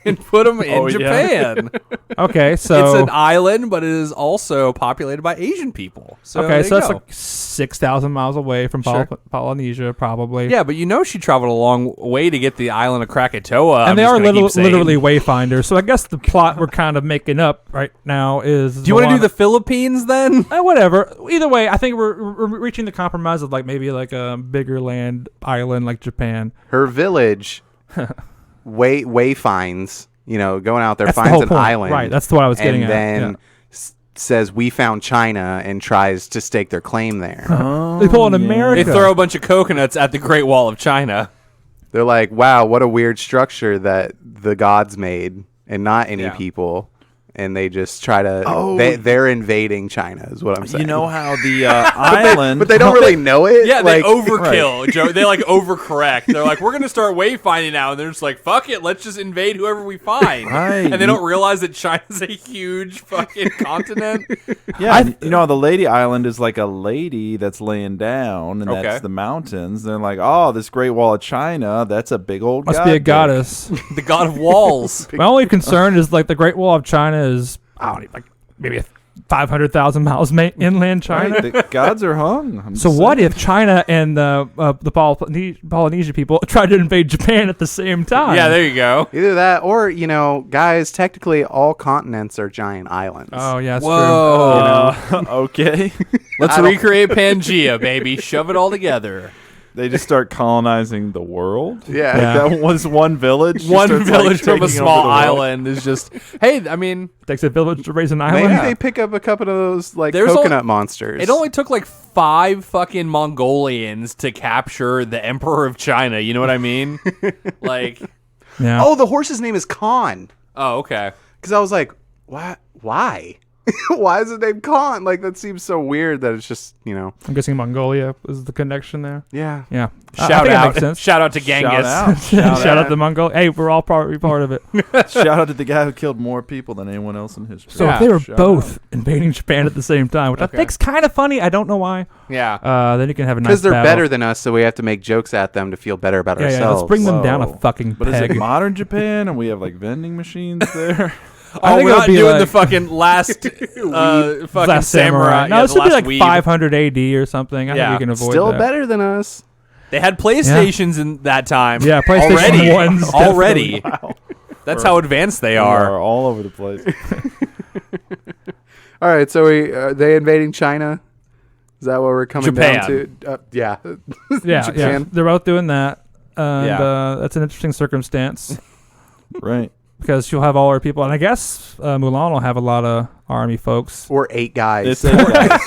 and put them in Oh, yeah. Japan. Okay. So It's an island, but it is also populated by Asian people. So okay. there So you that's go. like 6,000 miles away from Sure. Polynesia, probably. Yeah, but you know she traveled a long way to get the island of Krakatoa. And they are literally wayfinders. So I guess the plot we're kind of making up right now is. Do you want to do the Philippines then? Whatever. Either way, I think we're reaching the compromise of like maybe like a bigger land island like Japan. Her village wayfinds, going out there, That's the finds whole an point. island. Right, that's what I was getting and at. then Yeah. says, we found China, and tries to stake their claim there. They pull an yeah. America. They throw a bunch of coconuts at the Great Wall of China. They're like, wow, what a weird structure that the gods made, and not any Yeah. people. And they just try to. Oh. They're invading China, is what I'm saying. You know how the island, but they don't really know it. Yeah, they like, overkill, Joe. They like overcorrect. They're like, we're gonna start wayfinding now, and they're just like, fuck it, let's just invade whoever we find. Right. And they don't realize that China's a huge fucking continent. yeah, the lady island is like a lady that's laying down, and Okay. that's the mountains. They're like, oh, this Great Wall of China, that's a big old. Must god be a dick. goddess. The god of walls. My only concern is like the Great Wall of China is I don't know, like maybe 500,000 miles inland China. Right, the gods are hung. I'm So just what saying. if China and the Polynesia people tried to invade Japan at the same time? Yeah, there you go. Either that, or guys, technically all continents are giant islands. Oh yeah, that's true. Whoa. Okay. Let's recreate Pangea, baby. Shove it all together. They just start colonizing the world. Yeah. Yeah. That was one village. One starts, village from a taking small over the world. island is just. Hey, I mean, Takes a village to raise an Maybe island. they pick up a couple of those like There's coconut monsters. it only took like 5 fucking Mongolians to capture the Emperor of China. You know what I mean? Like, Yeah. Oh, the horse's name is Khan. oh, okay. Because I was like, what? Why? Why is it named Khan? Like, that seems so weird that it's just, I'm guessing Mongolia is the connection there. yeah. Yeah. I Shout think that out. makes sense. Shout out to Genghis. Shout Shout out to Mongolia. Hey, we're all part of it. Shout out to the guy who killed more people than anyone else in history. So Yeah. if they were Shout both invading Japan at the same time, which Okay. I think's kind of funny. I don't know why. Yeah. Then you can have a nice Because they're battle. better than us, so we have to make jokes at them to feel better about Yeah, ourselves. let's bring them down a Whoa. fucking But is peg. it modern Japan and we have like vending machines there? Oh, think we're it'll not be doing like- the fucking last fucking Last samurai. No, Yeah, this the would be last like weeb. 500 AD or something. I Yeah. think we can avoid Still that. better than us. They had PlayStations in that time. Yeah, PlayStation already. 1s Already. Wow. That's how advanced they They are. are all over the place. All right, so are they invading China? Is that what we're coming down Japan. to? Yeah. Yeah, yeah. Japan. They're both doing that. And Yeah. that's an interesting circumstance Right. because she'll have all her people. And I guess Mulan will have a lot of army folks. Or 8 guys. It's 8 guys.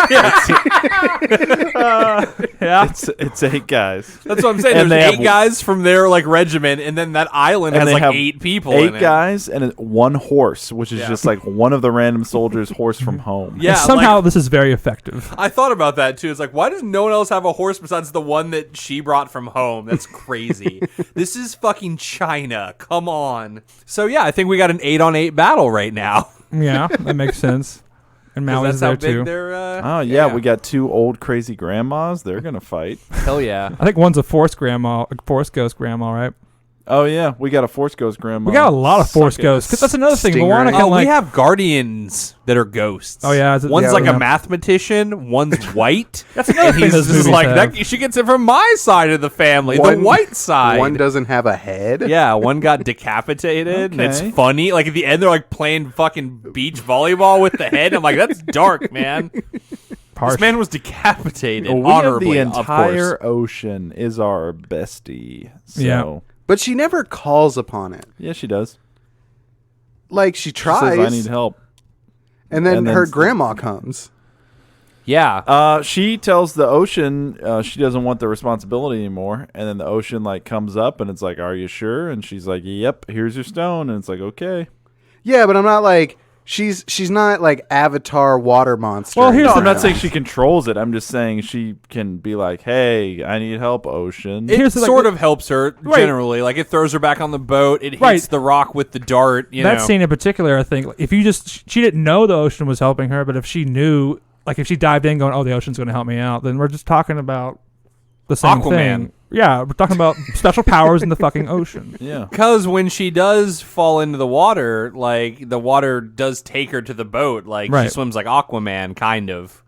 Yeah. It's 8 guys. That's what I'm saying. And There's they 8 have- guys from their like regiment, and then that island And has they like have 8 people. 8 in it. guys and 1 horse, which is Yeah. just like one of the random soldiers' horse from home. Yeah, And somehow like- this is very effective. I thought about that too. It's like, why does no one else have a horse besides the one that she brought from home? That's crazy. This is fucking China. Come on. So yeah, I think we got an 8-on-8 battle right now. Yeah, that makes sense. And 'Cause Maui's that's how there big too. they're. Oh yeah, we got 2 old crazy grandmas. They're gonna fight. Hell yeah. I think one's a Force ghost grandma, right? Oh yeah, we got a Force Ghost grandma. We got a lot of Force Suck it. ghosts. Because that's another thing. Stingray. Moana can Oh, like. we have guardians that are ghosts. Oh, yeah, is it- One's yeah, like yeah. a mathematician. One's white. That's another and thing he's those just movies like have. that. She gets it from my side of the family, the One- white side. One doesn't have a head. Yeah, one got decapitated, and it's Okay. funny. Like at the end, they're like playing fucking beach volleyball with the head. I'm like, that's dark, man. Harsh. This man was decapitated Well, we have honorably. the of course. entire ocean is our bestie. So Yeah. But she never calls upon it. yeah, she does. Like, she She tries. says, I need help. And then and then her s- grandma comes. Yeah, She tells the ocean she doesn't want the responsibility anymore, and then the ocean like comes up and it's like, "Are you sure?" And she's like, "Yep, here's your stone." And it's like, "Okay." Yeah, but I'm not like... She's not like Avatar water monster. Well, here's No, the- I'm not saying she controls it. I'm just saying she can be like, "Hey, I need help, ocean." it Here's the, like, sort the- of helps her Right. generally. Like it throws her back on the boat. It hits Right. the rock with the dart. You that know. scene in particular, I think, if you just, she didn't know the ocean was helping her, but if she knew, like if she dived in going, oh, the ocean's going to help me out, then we're just talking about the same Aquaman. thing. Yeah, we're talking about special powers in the fucking ocean. yeah. Because when she does fall into the water, like the water does take her to the boat. Like she Right. swims like Aquaman, kind of.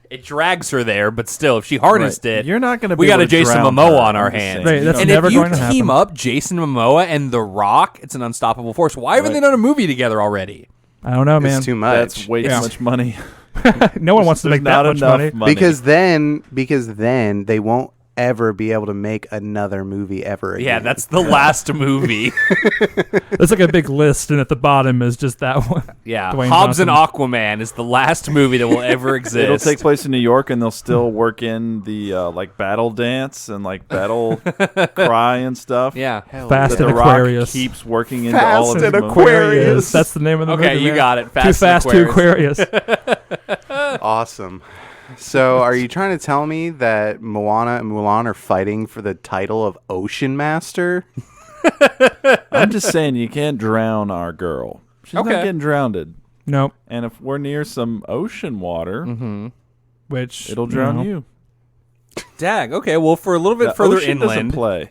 It drags her there, but still, if she harnessed Right. it, You're not gonna We be got able a to Jason drown Momoa her. on our I'm just hands. saying. Right, that's and never if you going to happen. team up Jason Momoa and The Rock, it's an unstoppable force. Why haven't they Right. done a movie together already? I don't know, man. It's too much. That's way Yeah. too much money. No one wants to There's make that not much enough money. because then they won't ever be able to make another movie ever again. Yeah, that's the last movie. There's like a big list, and at the bottom is just that one. Yeah, Dwayne Hobbs Johnson. and Aquaman is the last movie that will ever exist. It'll take place in New York, and they'll still work in the like battle dance and like battle cry and stuff. Yeah. Fast That and the Rock Aquarius. keeps working into Fast all of his and movies. Aquarius. That's the name of the movie. Okay, you man. got it. Too Fast and fast, too Aquarius. awesome. So, are you trying to tell me that Moana and Mulan are fighting for the title of Ocean Master? I'm just saying you can't drown our girl. She's Okay. not getting drowned. Nope. And if we're near some ocean water, Which it'll drown you. Dag. Okay, well, for a little bit The further ocean doesn't inland, play.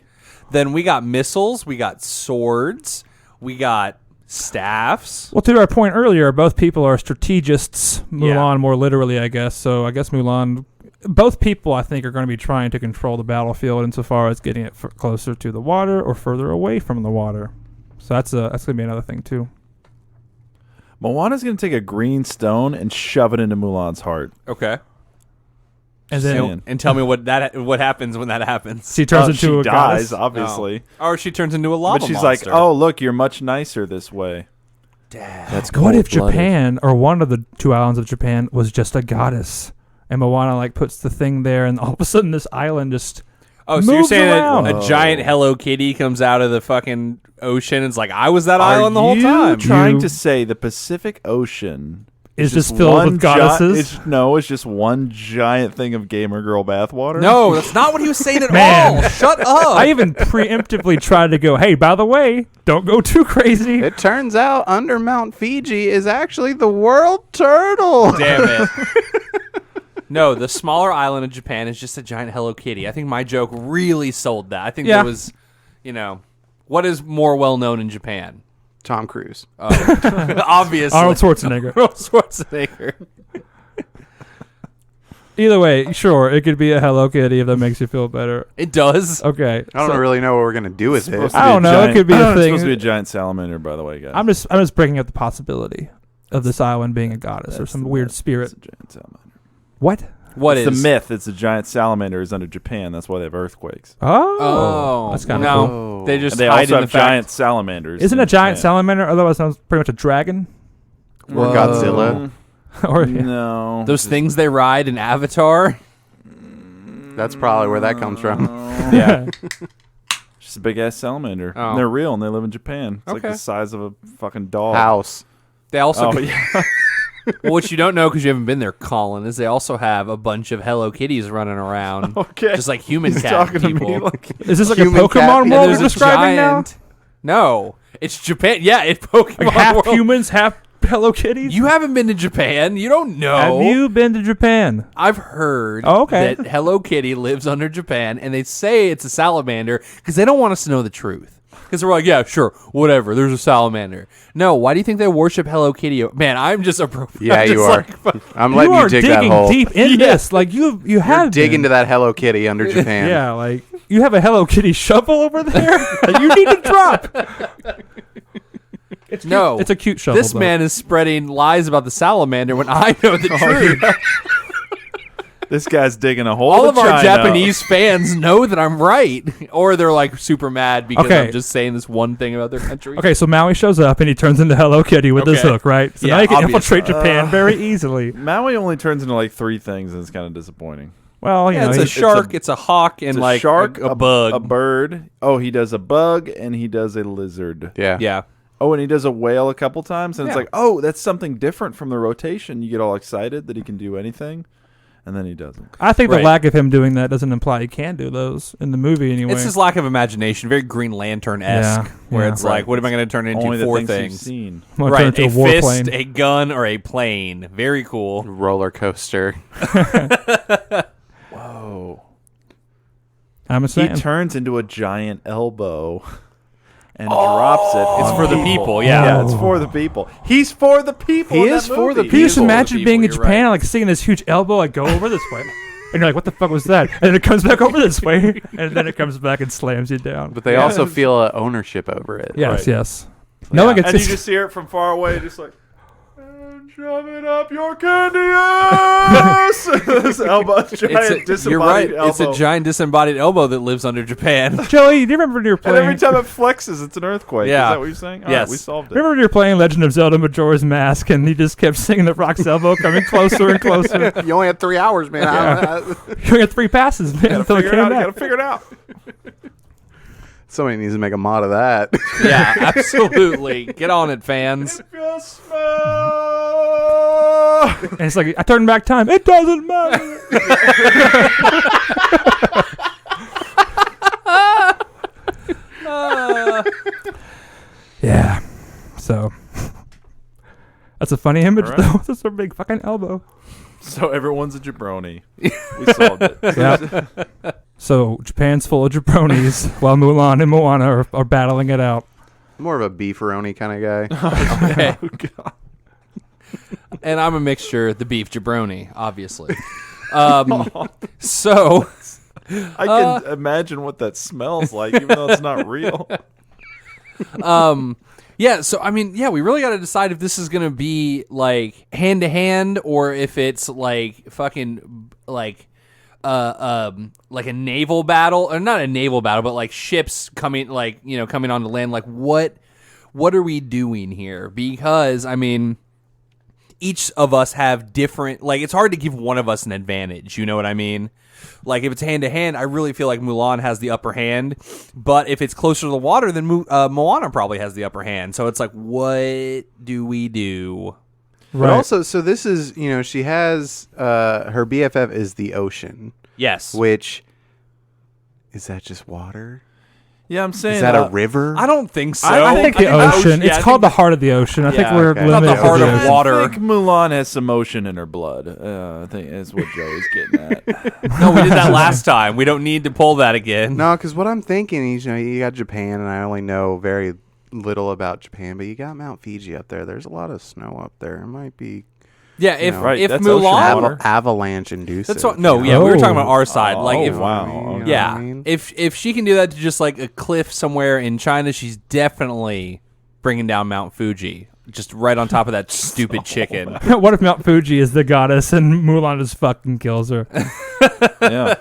then we got missiles, we got swords, we got staffs. Well, to our point earlier, both people are strategists. Mulan Yeah. more literally, I guess. So I guess Mulan. Both people, I think, are going to be trying to control the battlefield insofar as getting it closer to the water or further away from the water. So that's going to be another thing too. Moana's going to take a green stone and shove it into Mulan's heart. Okay. And Saying. then And tell me what happens when that happens. she turns She into a dies, goddess. obviously. Or she turns into a lava But she's monster. like, "Oh, look, you're much nicer this way." That's What if Japan or one of the 2 islands of Japan was just a goddess, and Moana like puts the thing there, and all of a sudden this island just Oh, so you're moves saying around. that a giant Hello Kitty comes out of the fucking ocean and it's like, I was that Are island the whole you time. trying You- to say the Pacific Ocean is just filled one with goddesses? it's just one giant thing of gamer girl bathwater? No, that's not what he was saying at Man. all. Shut up. I even preemptively tried to go, hey, by the way, don't go too crazy. It turns out under Mount Fiji is actually the world turtle. Damn it. No, the smaller island of Japan is just a giant Hello Kitty. I think my joke really sold that. I think Yeah. there was, what is more well known in Japan? Tom Cruise. Obviously. Arnold Schwarzenegger. Arnold Schwarzenegger. Either way, sure, it could be a Hello Kitty if that makes you feel better. It does. Okay. I don't really know what we're gonna do with Supposed it. to I be a don't know, it giant- could be a It's thing. supposed to be a giant salamander, by the way, guys. I'm just bringing up the possibility of this island being a goddess or That's some the weird myth. spirit. It's a giant salamander. What? What It's is the myth? It's a giant salamander is under Japan. That's why they have earthquakes. Oh, that's kind of no. cool. They just And they hide also in the have fact. giant salamanders. Isn't in a giant Japan. salamander otherwise sounds pretty much a dragon? Or Godzilla. Or No. Those things they ride in Avatar. That's probably where that comes from. Yeah. Just a big ass salamander. Oh. And they're real and they live in Japan. It's like Okay. the size of a fucking dog. House. They also Oh, yeah. well, what you don't know because you haven't been there, Colin, is they also have a bunch of Hello Kitties running around. Okay. Just like human He's cat talking people. to me like is this like Human a cat. Pokemon And world There's we're a describing giant. No, it's Japan. Yeah, it's Pokemon now? Like half world. humans, half Hello Kitties? You haven't been to Japan. You don't know. Have you been to Japan? I've heard Oh, okay. that Hello Kitty lives under Japan, and they say it's a salamander because they don't want us to know the truth. Because they're like, yeah, sure, whatever. There's a salamander. No, why do you think they worship Hello Kitty? Man, I'm just appropriate. Yeah, you are. I'm You letting are you dig that digging hole. deep in this. Like you have Dig been. into that Hello Kitty under Japan. Yeah, like you have a Hello Kitty shovel over there that you need to drop. It's cute. No, It's a cute shovel. This though. man is spreading lies about the salamander when I know the truth. this guy's digging a hole All to of our China. Japanese fans know that I'm right, or they're like super mad because Okay. I'm just saying this one thing about their country. Okay, so Maui shows up and he turns into Hello Kitty with his Okay. hook, right? So Yeah, now he can obvious. infiltrate Japan very easily. Maui only turns into like 3 things and it's kind of disappointing. Well, you Yeah, know, it's a he's shark, it's a hawk, and It's a like shark, a bug. a bird. Oh, he does a bug and he does a lizard. Yeah. Yeah. Oh, and he does a whale a couple times, and it's Yeah. like, oh, that's something different from the rotation. You get all excited that he can do anything, and then he doesn't. I think Right. the lack of him doing that doesn't imply he can do those in the movie anyway. It's his lack of imagination, very Green Lantern-esque, Yeah, where yeah. it's like, what am I going to turn into? Only the 4 things things. you've seen. I'm gonna turn Right, into a a fist, warplane. a gun, or a plane. Very cool. Roller coaster. Whoa. I'm a He fan. turns into a giant elbow and drops it. It's on for the people, yeah. Yeah, it's for the people. He's for the people. He in is that for the movie. Can you just People, imagine people, being in you're Japan, right. like seeing this huge elbow like go over this way, and you're like, "What the fuck was that?" And then it comes back over this way, and then it comes back and slams you down. But they also feel ownership over it. Yes, Right. yes. No one And gets you just hear it from far away, just like, "And shove it up your candy ass." This elbow, giant disembodied you're right. elbow. It's a giant disembodied elbow that lives under Japan. Joey, do you remember when you were And playing? every time it flexes, it's an earthquake. Yeah. Is that what you're saying? All Yes. right, we solved it. Remember when you were playing Legend of Zelda Majora's Mask, and he just kept singing the Rock's elbow coming closer and closer. You only had 3 hours, man. You got 3 passes, man, until it Figure it came out. You back. gotta figure it out. Somebody needs to make a mod of that. Yeah, absolutely. Get on it, fans. If you smell. And it's like, I turned back time. It doesn't matter. Yeah. So that's a funny image, All right. though. That's a big fucking elbow. So everyone's a jabroni. We solved it. Yeah. So Japan's full of jabronis, while Mulan and Moana are battling it out. More of a beefaroni kind of guy. Okay. Oh, God. And I'm a mixture, the beef jabroni, obviously. So, I can imagine what that smells like, even though it's not real. yeah, so I mean, yeah, we really got to decide if this is going to be like hand to hand or if it's like fucking like a naval battle, or not a naval battle, but like ships coming coming onto land. Like what are we doing here? Because I mean, each of us have different, like, it's hard to give one of us an advantage, you know what I mean? Like, if it's hand-to-hand, I really feel like Mulan has the upper hand, but if it's closer to the water, then Moana probably has the upper hand, so it's like, what do we do? But also, so this is, she has, her BFF is the ocean, Yes. which, is that just water? Yeah, I'm saying Is that a river? I don't think so. I think the ocean. yeah, It's I called think the heart of the ocean. I think Yeah, we're okay. limited Not the heart to of ocean. water. I think Mulan has some ocean in her blood. I think that's what Joey's getting at. No, we did that last time. We don't need to pull that again. No, because what I'm thinking is, you got Japan, and I only know very little about Japan, but you got Mount Fiji up there. There's a lot of snow up there. It might be Yeah, if know. Right, if that's ocean Mulan, water. avalanche induced. that's what. No, yeah, we were talking about our side. Like, Oh, if wow. yeah, I mean? if she can do that to just like a cliff somewhere in China, she's definitely bringing down Mount Fuji, just right on top of that stupid chicken. What if Mount Fuji is the goddess and Mulan just fucking kills her? Yeah.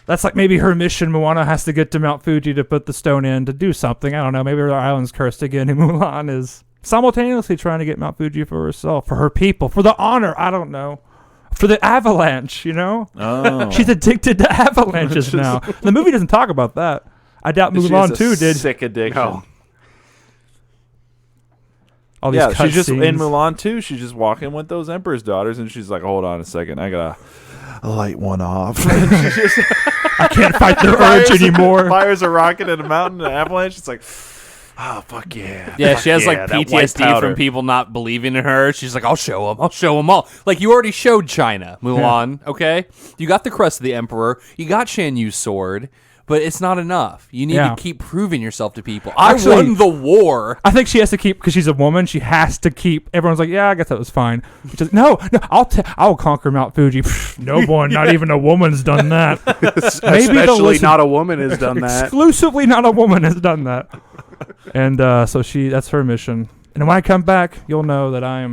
That's like maybe her mission. Moana has to get to Mount Fuji to put the stone in to do something. I don't know. Maybe her island's cursed again, and Mulan is simultaneously trying to get Mount Fuji for herself, for her people, for the honor. I don't know. For the avalanche, you know? Oh. She's addicted to avalanches now. The movie doesn't talk about that. I doubt She Mulan has a 2 did. sick addiction. No. All these Yeah, cut she's just in scenes. Mulan 2. She's just walking with those Emperor's daughters, and she's like, "Hold on a second, I gotta light one off." I can't fight the urge anymore. Fires a rocket in a mountain, an avalanche. It's like, oh fuck yeah. Yeah, Fuck she has like that white PTSD powder. from people not believing in her. She's like, I'll show them all. Like, you already showed China, Mulan, okay? You got the crest of the Emperor. You got Shan Yu's sword, but it's not enough. You need Yeah. to keep proving yourself to people. Actually- I won the war. I think she has to keep, because she's a woman, she has to keep, everyone's like, yeah, I guess that was fine. She's like, no, I'll conquer Mount Fuji. Pfft, no one, not even a woman's done that. Maybe they'll Especially listen- not a woman has done that. Exclusively not a woman has done that. And so that's her mission. And when I come back, you'll know that I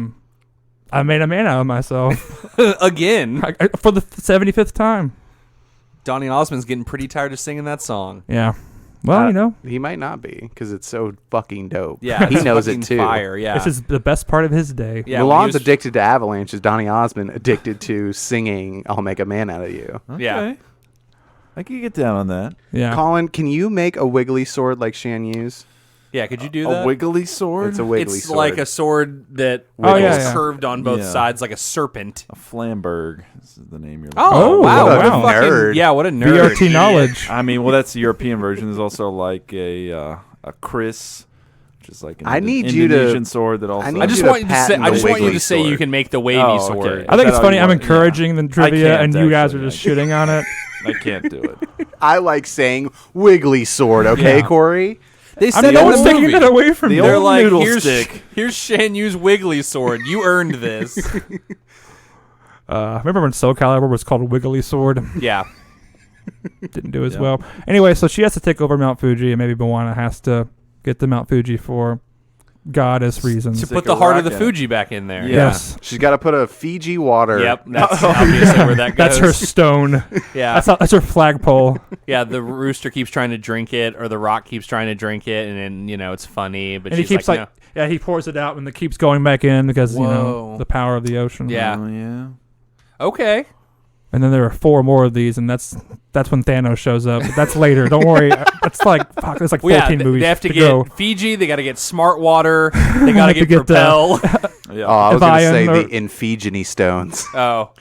made a man out of myself Again. for the 75th time. Donny Osmond's getting pretty tired of singing that song. Yeah. Well, you know, He might not be because it's so fucking dope. Yeah, he it's knows it fucking too. Fire, yeah. this is the best part of his day. Yeah, when he Mulan's was- addicted to avalanches. Donny Osmond addicted to singing "I'll Make a Man Out of You." Okay. Yeah. I can get down on that. Yeah. Colin, can you make a wiggly sword like Shan Yu's? Yeah, could you do A that? wiggly sword? It's a wiggly It's sword. like a sword that Oh, is yeah, yeah. curved on both Yeah. sides like a serpent. a Flamberg. This is the name you're looking Oh, Oh, wow. what a What a fucking, nerd. yeah, what a nerd. VRT knowledge. I mean, well, that's the European version. There's also like a Chris, which is like an I need you to- Indonesian sword that also. I need I just you to want you to say. patent I the just want you wiggly to say you sword. can make the wavy Oh, sword. okay. I think Is it's that funny. all I'm you want? encouraging the trivia, can't, and you guys are actually. just shitting on it. I can't do it. I like saying wiggly sword. Okay, Yeah. Corey. They I'm said not in the taking movie. it away from The you. They're old like, noodle here's stick. here's Shan Yu's wiggly sword. You earned this. Remember when Soul Calibur was called Wiggly Sword? Yeah. Didn't do as Yeah. well. Anyway, so she has to take over Mount Fuji, and maybe Moana has to get to Mount Fuji for goddess reasons. To Stick put a the heart of the rock in it. Fuji back in there. Yeah. Yes. She's got to put a Fiji water. Yep. That's obviously where that goes. That's her stone. Yeah. That's her flagpole. Yeah. The rooster keeps trying to drink it, or the rock keeps trying to drink it, and then it's funny, but And he she's keeps like, yeah, he pours it out and it keeps going back in because, Whoa. the power of the ocean. Yeah. Oh, yeah. no. Okay. And then there are 4 more of these, and that's when Thanos shows up. But that's later. Don't worry. That's like 14 Well, yeah, movies they have to go. get Fiji. They got to get smart water. They got to To get get the- Propel. Yeah. Oh, I was going to Iron say or- the Infigeny stones. Oh.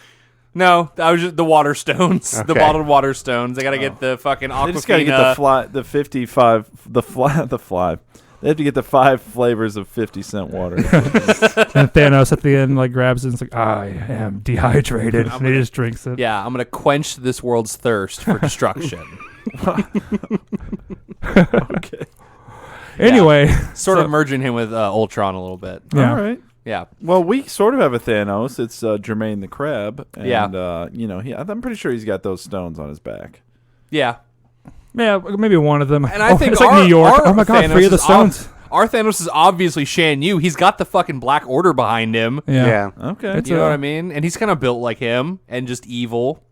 No, that was just the water stones, the Okay. bottled water stones. They got to get the fucking They just gotta get Aquafina. the 55, the fly. They have to get the 5 flavors of 50-cent water. And Thanos at the end grabs it and it's like, I am dehydrated. And he just drinks it. Yeah, I'm gonna quench this world's thirst for destruction. Okay. Anyway. Sort So- of merging him with Ultron a little bit. Yeah. All right. Yeah, Well, we sort of have a Thanos. It's Jermaine the Crab. And, Yeah. I'm pretty sure he's got those stones on his back. yeah. Yeah, maybe one of them. And I think it's like our, New York. our Oh my God, Thanos 3 of the is stones. Our Thanos is obviously Shan Yu. He's got the fucking Black Order behind him. Yeah. Okay. It's You know a- what I mean? And he's kind of built like him and just evil.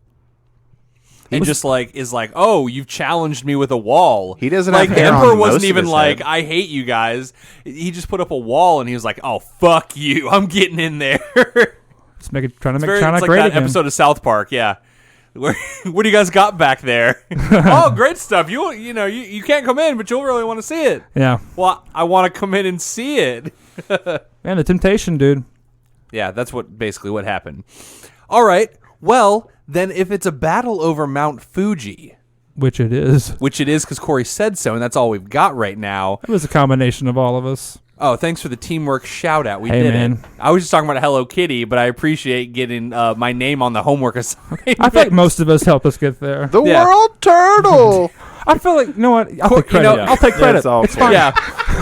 And just is like, oh, you've challenged me with a wall. He doesn't like have the hair on Emperor most wasn't of even his like, head. I hate you guys. He just put up a wall and he was like, oh fuck you, I'm getting in there. Just trying to make It's China like great that again. episode of South Park, yeah. Where, what do you guys got back there? Oh, great stuff. You can't come in, but you'll really want to see it. Yeah. Well, I want to come in and see it. Man, the temptation, dude. Yeah, that's basically what happened. All right. Well, then if it's a battle over Mount Fuji, Which it is. which it is because Corey said so, and that's all we've got right now. It was a combination of all of us. Oh, thanks for the teamwork shout out. We Hey, did man. it. I was just talking about Hello Kitty, but I appreciate getting my name on the homework assignment. I feel like most of us helped us get there. The Yeah. world turtle. I feel like, you know what? I'll take You credit. know- I'll take Yeah, credit. it's all It's fair. fine. Yeah.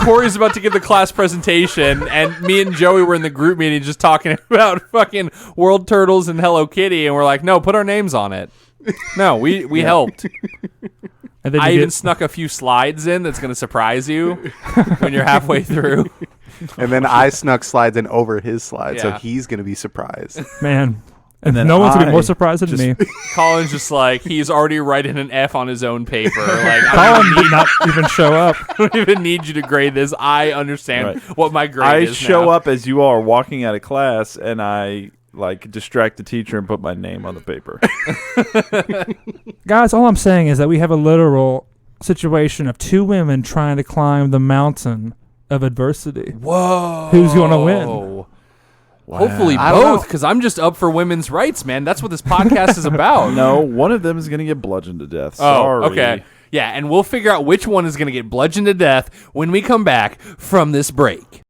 Corey's about to give the class presentation, and me and Joey were in the group meeting just talking about fucking World Turtles and Hello Kitty, and we're like, no, put our names on it. No, we helped. And then I you even get, snuck a few slides in that's going to surprise you when you're halfway through. And then I snuck slides in over his slides, so Yeah. he's going to be surprised. man. And then no one's gonna be I more surprised than me. Colin's just like, he's already writing an F on his own paper. Like, Colin did not even show up. I don't even need you to grade this. I understand Right. what my grade I is show now. up as you all are walking out of class, and I like distract the teacher and put my name on the paper. Guys, all I'm saying is that we have a literal situation of two women trying to climb the mountain of adversity. Whoa. Who's gonna win? Hopefully I don't both, know. because I'm just up for women's rights, man. That's what this podcast is about. No, one of them is going to get bludgeoned to death. Oh, Sorry. okay. Yeah, and we'll figure out which one is going to get bludgeoned to death when we come back from this break.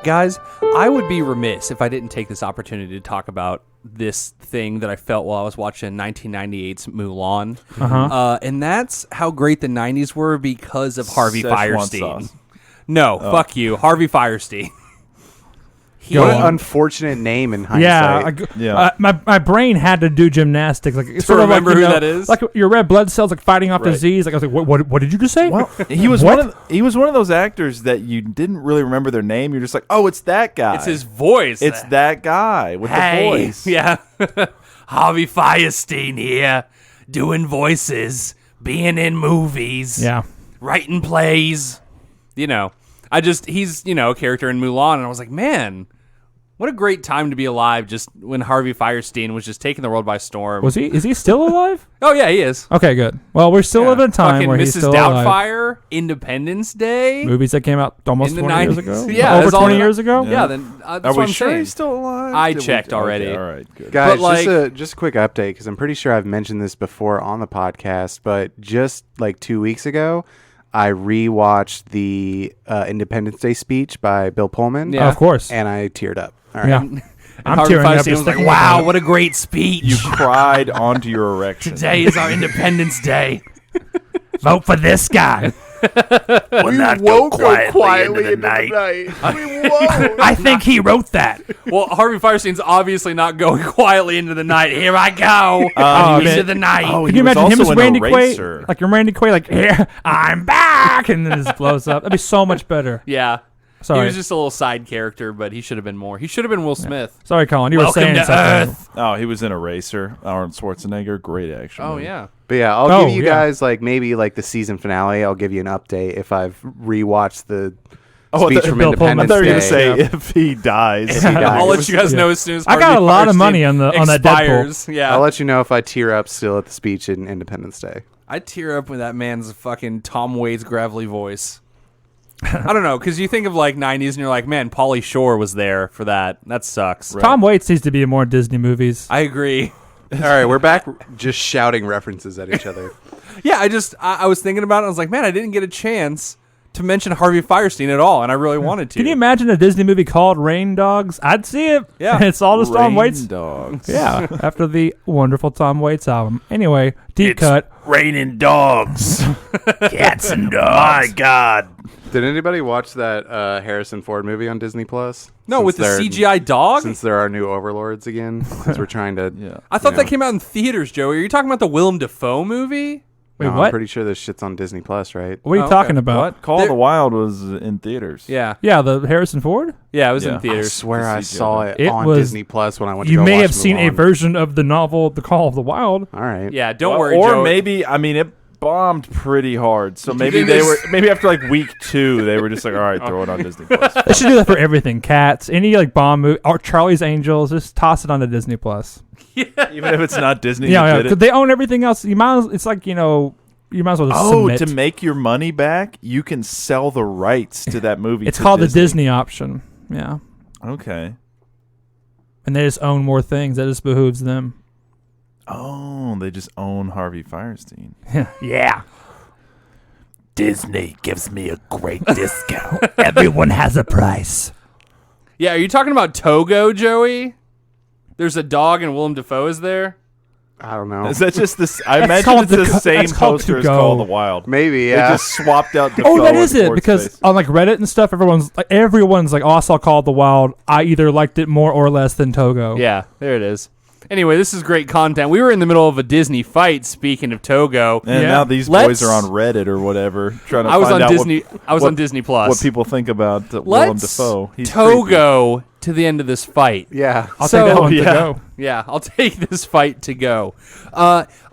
Guys, I would be remiss if I didn't take this opportunity to talk about this thing that I felt while I was watching 1998's Mulan. And that's how great the 90s were because of Harvey Szechuan Firestein. sauce. No, fuck you. Harvey Firestein. Go What on. an unfortunate name in Yeah, hindsight. Yeah. my brain had to do gymnastics, like it's sort of remember like, who you know, that is? like your red blood cells, like fighting off Right. disease. Like I was like, what did you just say? Well, he was What? he was one of those actors that you didn't really remember their name. You're just like, oh, it's that guy. It's his voice. It's that guy with the voice. Yeah. Harvey Firestein here, doing voices, being in movies, Yeah, writing plays. You know, he's, a character in Mulan, and I was like, man, what a great time to be alive just when Harvey Firestein was just taking the world by storm. is he still alive? Oh, yeah, he is. Okay, good. Well, we're still living in a time Fucking where Mrs. he's still alive. Doubtfire, Independence Day. Movies that came out almost In the 20 years 90s. ago. Yeah, over that's all 20 that- years ago. Yeah, then that's Are what we I'm sure saying. he's still alive? I Did we- checked already. Okay, all right, good. Guys, But, just a quick update because I'm pretty sure I've mentioned this before on the podcast, but just like 2 weeks ago, I rewatched the Independence Day speech by Bill Pullman. Yeah. Of course. And I teared up. All right. Yeah. And I'm Harvey tearing up Firestein just was like, thinking about wow, it. what a great speech. You cried onto your erection. Today is our Independence Day. Vote for this guy. We woke up quietly into the night. We woke. I think he wrote that. Well, Harvey Firestein's obviously not going quietly into the night. Here I go Oh, into man. the night. Oh, Can he you was imagine him also as an Randy eraser. Quaid? Like your Randy Quaid, like, here, I'm back, and then just blows up. That'd be so much better. Yeah. Sorry. He was just a little side character, but he should have been more. He should have been Will Smith. Sorry, Colin. You Welcome were saying to something. Earth. Oh, he was in Eraser. Arnold Schwarzenegger, great action. Oh, movie. yeah. But yeah, I'll Oh, give you yeah. guys like maybe like the season finale. I'll give you an update if I've rewatched the Oh, I speech thought- from Bill Pullman. I Independence thought you were Day. going to say if he dies. If he dies. I'll let you guys Yeah. know as soon as I got Harvey a lot of Firestein money on that expires. Yeah. I'll let you know if I tear up still at the speech in Independence Day. I tear up with that man's fucking Tom Waits gravelly voice. I don't know, because you think of like 90s and you're like, man, Pauly Shore was there for that. That sucks. Tom Waits needs to be in more Disney movies. I agree. All right, we're back just shouting references at each other. Yeah, I was thinking about it. I was like, man, I didn't get a chance to mention Harvey Firestein at all, and I really wanted to. Can you imagine a Disney movie called Rain Dogs? I'd see it. Yeah. It's all the Tom Rain Waits. Dogs. Yeah, after the wonderful Tom Waits album. Anyway, deep cut. Raining dogs. Cats and My God. Did anybody watch that Harrison Ford movie on Disney Plus? No, Since with the they're- CGI dog? Since there are new overlords again, since we're trying to. Yeah. I thought you that know. came out in theaters, Joey. Are you talking about the Willem Dafoe movie? Wait, No, I'm what? pretty sure this shit's on Disney Plus, right? What are you Oh, talking okay. about? What? Call of the Wild was in theaters. Yeah. Yeah, the Harrison Ford? Yeah, it was Yeah. in I theaters. swear The I CGI. saw it, It on was- Disney Plus when I went to You go may watch have seen a Mulan. version of the novel The Call of the Wild. All right. Yeah, don't Well, worry, or Joe. maybe, I mean, it bombed pretty hard. So maybe think they this- were, maybe after like week 2, they were just like, all right, throw it on Disney Plus. They should do that for everything. Cats, any like Bond movie, or Charlie's Angels, just toss it on to Disney Plus. Even if it's not Disney, Yeah, you yeah, did because it. they own everything else. You might. It's like you might as well just Oh, submit. to make your money back, you can sell the rights to that movie. It's to called the Disney option. Yeah, Okay. and they just own more things. That just behooves them. Oh, they just own Harvey Firestein. Yeah. Disney gives me a great discount. Everyone has a price. Yeah, are you talking about Togo, Joey? There's a dog and Willem Dafoe is there? I don't know. Is that just this? I imagine called it's the same that's called poster To as Go. Call of the Wild. Maybe, They yeah. just swapped out the Oh, that is it. Because on like Reddit and stuff, everyone's like, oh, I saw Call of the Wild. I either liked it more or less than Togo. Yeah, there it is. Anyway, this is great content. We were in the middle of a Disney fight. Speaking of Togo, And Yeah. now these boys are on Reddit or whatever, trying to I was find on out Disney. I was what- on Disney Plus. what people think about Willem Let's Dafoe. He's Togo to the end of this fight. Yeah. I'll So- take that one yeah. to go. Yeah, I'll take this fight to go.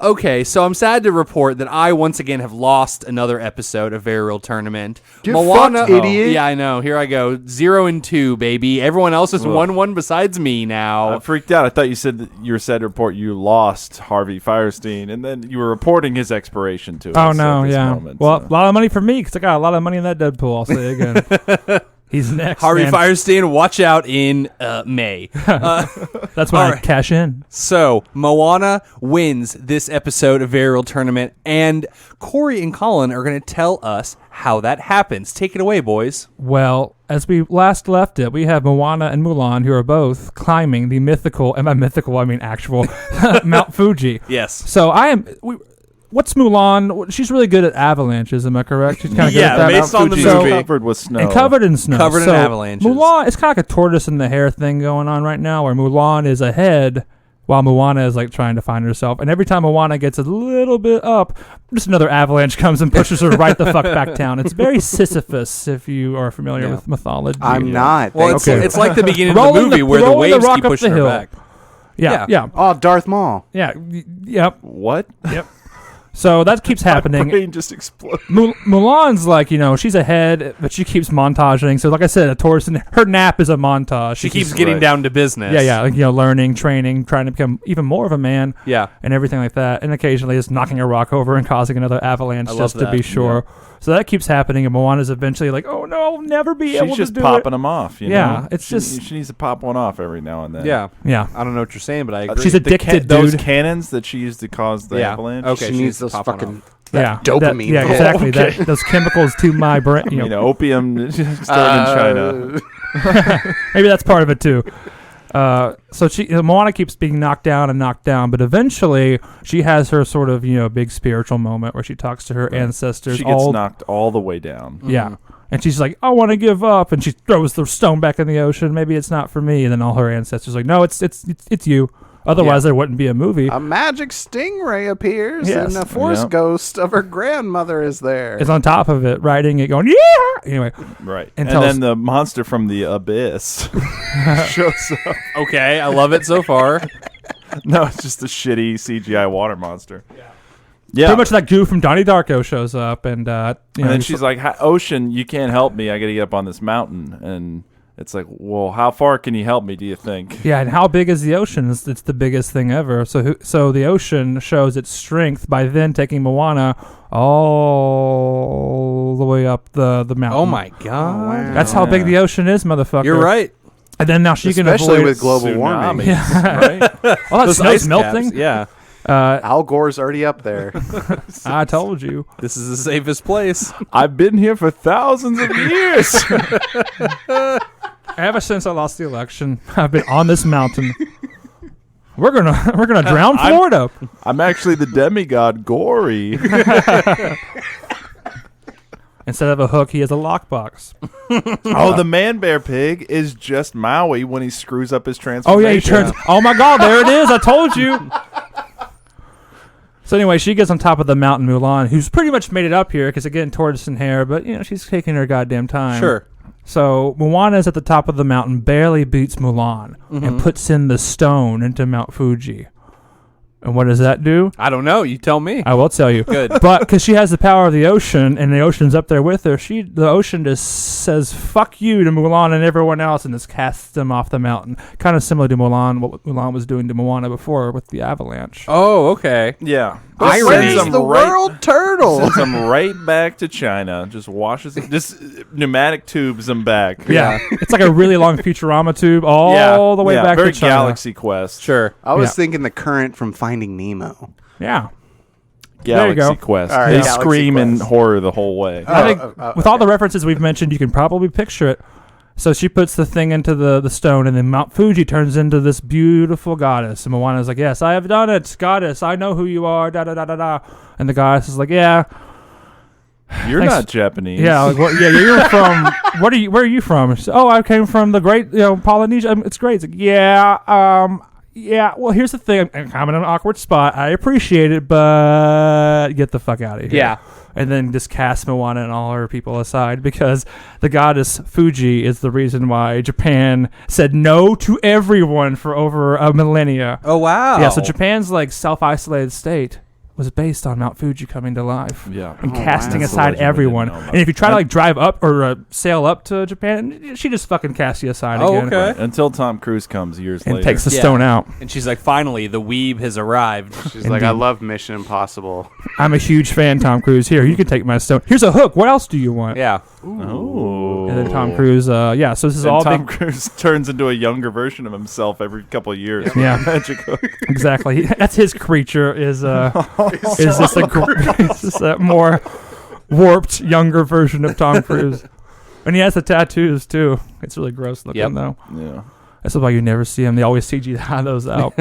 Okay, so I'm sad to report that I once again have lost another episode of Very Real Tournament. Get fucked, idiot. Yeah, I know. Here I go. 0-2, baby. Everyone else is 1-1 besides me now. I freaked out. I thought you said that you were sad to report you lost Harvey Firestein, and then you were reporting his expiration to us. Oh, no, at this yeah. moment, Well, so. a lot of money for me because I got a lot of money in that Deadpool, I'll say again. He's next. Harvey man. Firestein, watch out in May. That's when I Alright. cash in. So, Moana wins this episode of Very Real Tournament, and Corey and Colin are going to tell us how that happens. Take it away, boys. Well, as we last left it, we have Moana and Mulan, who are both climbing the mythical, and by mythical I mean actual, Mount Fuji. Yes. So what's Mulan? She's really good at avalanches, am I correct? She's kind of good Yeah, at that. based on the Fuji's movie. covered with snow. And covered in snow. Covered in So avalanches. Mulan, it's kind of like a tortoise in the hare thing going on right now, where Mulan is ahead while Moana is like trying to find herself. And every time Moana gets a little bit up, just another avalanche comes and pushes her right the fuck back down. It's very Sisyphus, if you are familiar with mythology. I'm not. Well, Thank it's, you. it's like the beginning of the Rolling movie where the rolling waves rock keep up pushing the her hill. back. Yeah. Oh, Darth Maul. Yep. What? So that keeps happening. My brain just exploded. Mulan's like, she's ahead, but she keeps montaging. So like I said, a tortoise, and her nap is a montage. She keeps getting Right. down to business. Yeah, like, learning, training, trying to become even more of a man. Yeah. And everything like that, and occasionally just knocking a rock over and causing another avalanche I love just to be that, sure. So that keeps happening, and Moana's eventually like, "Oh no, I'll never be able She's to just do popping it." them off. You Yeah, know? it's she, just- she needs to pop one off every now and then. Yeah. Yeah, I don't know what you're saying, but I agree. she's addicted, Those dude. cannons that she used to cause the Yeah. avalanche. Okay. She she needs needs to those pop one fucking Yeah, dopamine. Yeah, exactly. Okay. Those chemicals to my brain. You know, opium started in China. Maybe that's part of it too. So Moana keeps being knocked down, but eventually she has her sort of big spiritual moment where she talks to her ancestors. She gets knocked all the way down. Yeah. And she's like, I want to give up, and she throws the stone back in the ocean. Maybe it's not for me. And then all her ancestors are like, no, it's you. Otherwise, there wouldn't be a movie. A magic stingray appears, Yes. and a force Yep. ghost of her grandmother is there. It's on top of it, riding it, going, yeah. Anyway, Right. And And, tells- then the monster from the abyss shows up. Okay, I love it so far. No, it's just a shitty CGI water monster. Yeah. pretty much that goo from Donnie Darko shows up, and And then she's like, Ocean, you can't help me. I got to get up on this mountain. And it's like, well, how far can you help me, do you think? yeah. And how big is the ocean? It's the biggest thing ever. So the ocean shows its strength by then taking Moana all the way up the mountain. Oh my god. wow. That's how big the ocean is, motherfucker. You're right. And then now she can Especially avoid with global warming. Tsunamis, right? all that Those snow's ice melting. caps, yeah. Al Gore's already up there. I told you. This is the safest place. I've been here for thousands of years. Ever since I lost the election, I've been on this mountain. We're gonna drown I'm- Florida. I'm actually the demigod Gory. Instead of a hook, he has a lockbox. Oh, the man bear pig is just Maui when he screws up his Oh transformation. yeah, he turns. Oh my God, there it is! I told you. So anyway, she gets on top of the mountain, Mulan, who's pretty much made it up here because again, tortoise and hair, but she's taking her goddamn time. Sure. So Moana's at the top of the mountain, barely beats Mulan, and puts in the stone into Mount Fuji. And what does that do? I don't know. You tell me. I will tell you. Good. But because she has the power of the ocean, and the ocean's up there with her, the ocean just says "fuck you" to Mulan and everyone else, and just casts them off the mountain. Kind of similar to Mulan, what Mulan was doing to Moana before with the avalanche. Oh, okay. Yeah. Irony. Where's the world turtle? Sends them right back to China. Just washes them. Just pneumatic tubes them back. Yeah, it's like a really long Futurama tube all the way back very to China. Galaxy Quest. Sure. I was Yeah. thinking the current from Finding Nemo. Yeah, There you Galaxy go. Quest. All right, They Galaxy scream in Quest. horror the whole way. I think with all the references we've mentioned, you can probably picture it. So she puts the thing into the stone, and then Mount Fuji turns into this beautiful goddess. And Moana's like, yes, I have done it, goddess. I know who you are, da-da-da-da-da. And the goddess is like, yeah. You're Thanks. not Japanese. Yeah, like, you're from, where are you from? She said, oh, I came from the great, Polynesia. It's great. It's like, yeah, well, here's the thing. I'm in an awkward spot. I appreciate it, but get the fuck out of here. Yeah. And then just cast Moana and all her people aside because the goddess Fuji is the reason why Japan said no to everyone for over a millennia. Oh, wow. Yeah, so Japan's like self-isolated state was based on Mount Fuji coming to life. Yeah. And Oh, casting wow. That's the aside legend we everyone. didn't know about. And if you try to like drive up or sail up to Japan, she just fucking casts you aside Oh, again. okay. Until Tom Cruise comes years And later. takes the Yeah. stone out. And she's like, finally, the weeb has arrived. She's like, I Indeed. love Mission Impossible. I'm a huge fan, Tom Cruise. Here, you can take my stone. Here's a hook. What else do you want? Yeah. Oh. And then Tom Cruise, so this is And all Tom big. Cruise turns into a younger version of himself every couple of years. Yeah. Magic hook. Exactly. That's his creature. Is this a more warped, younger version of Tom Cruise? And he has the tattoos too. It's really gross looking Yep. though. Yeah. That's why you never see him. They always CGI those out.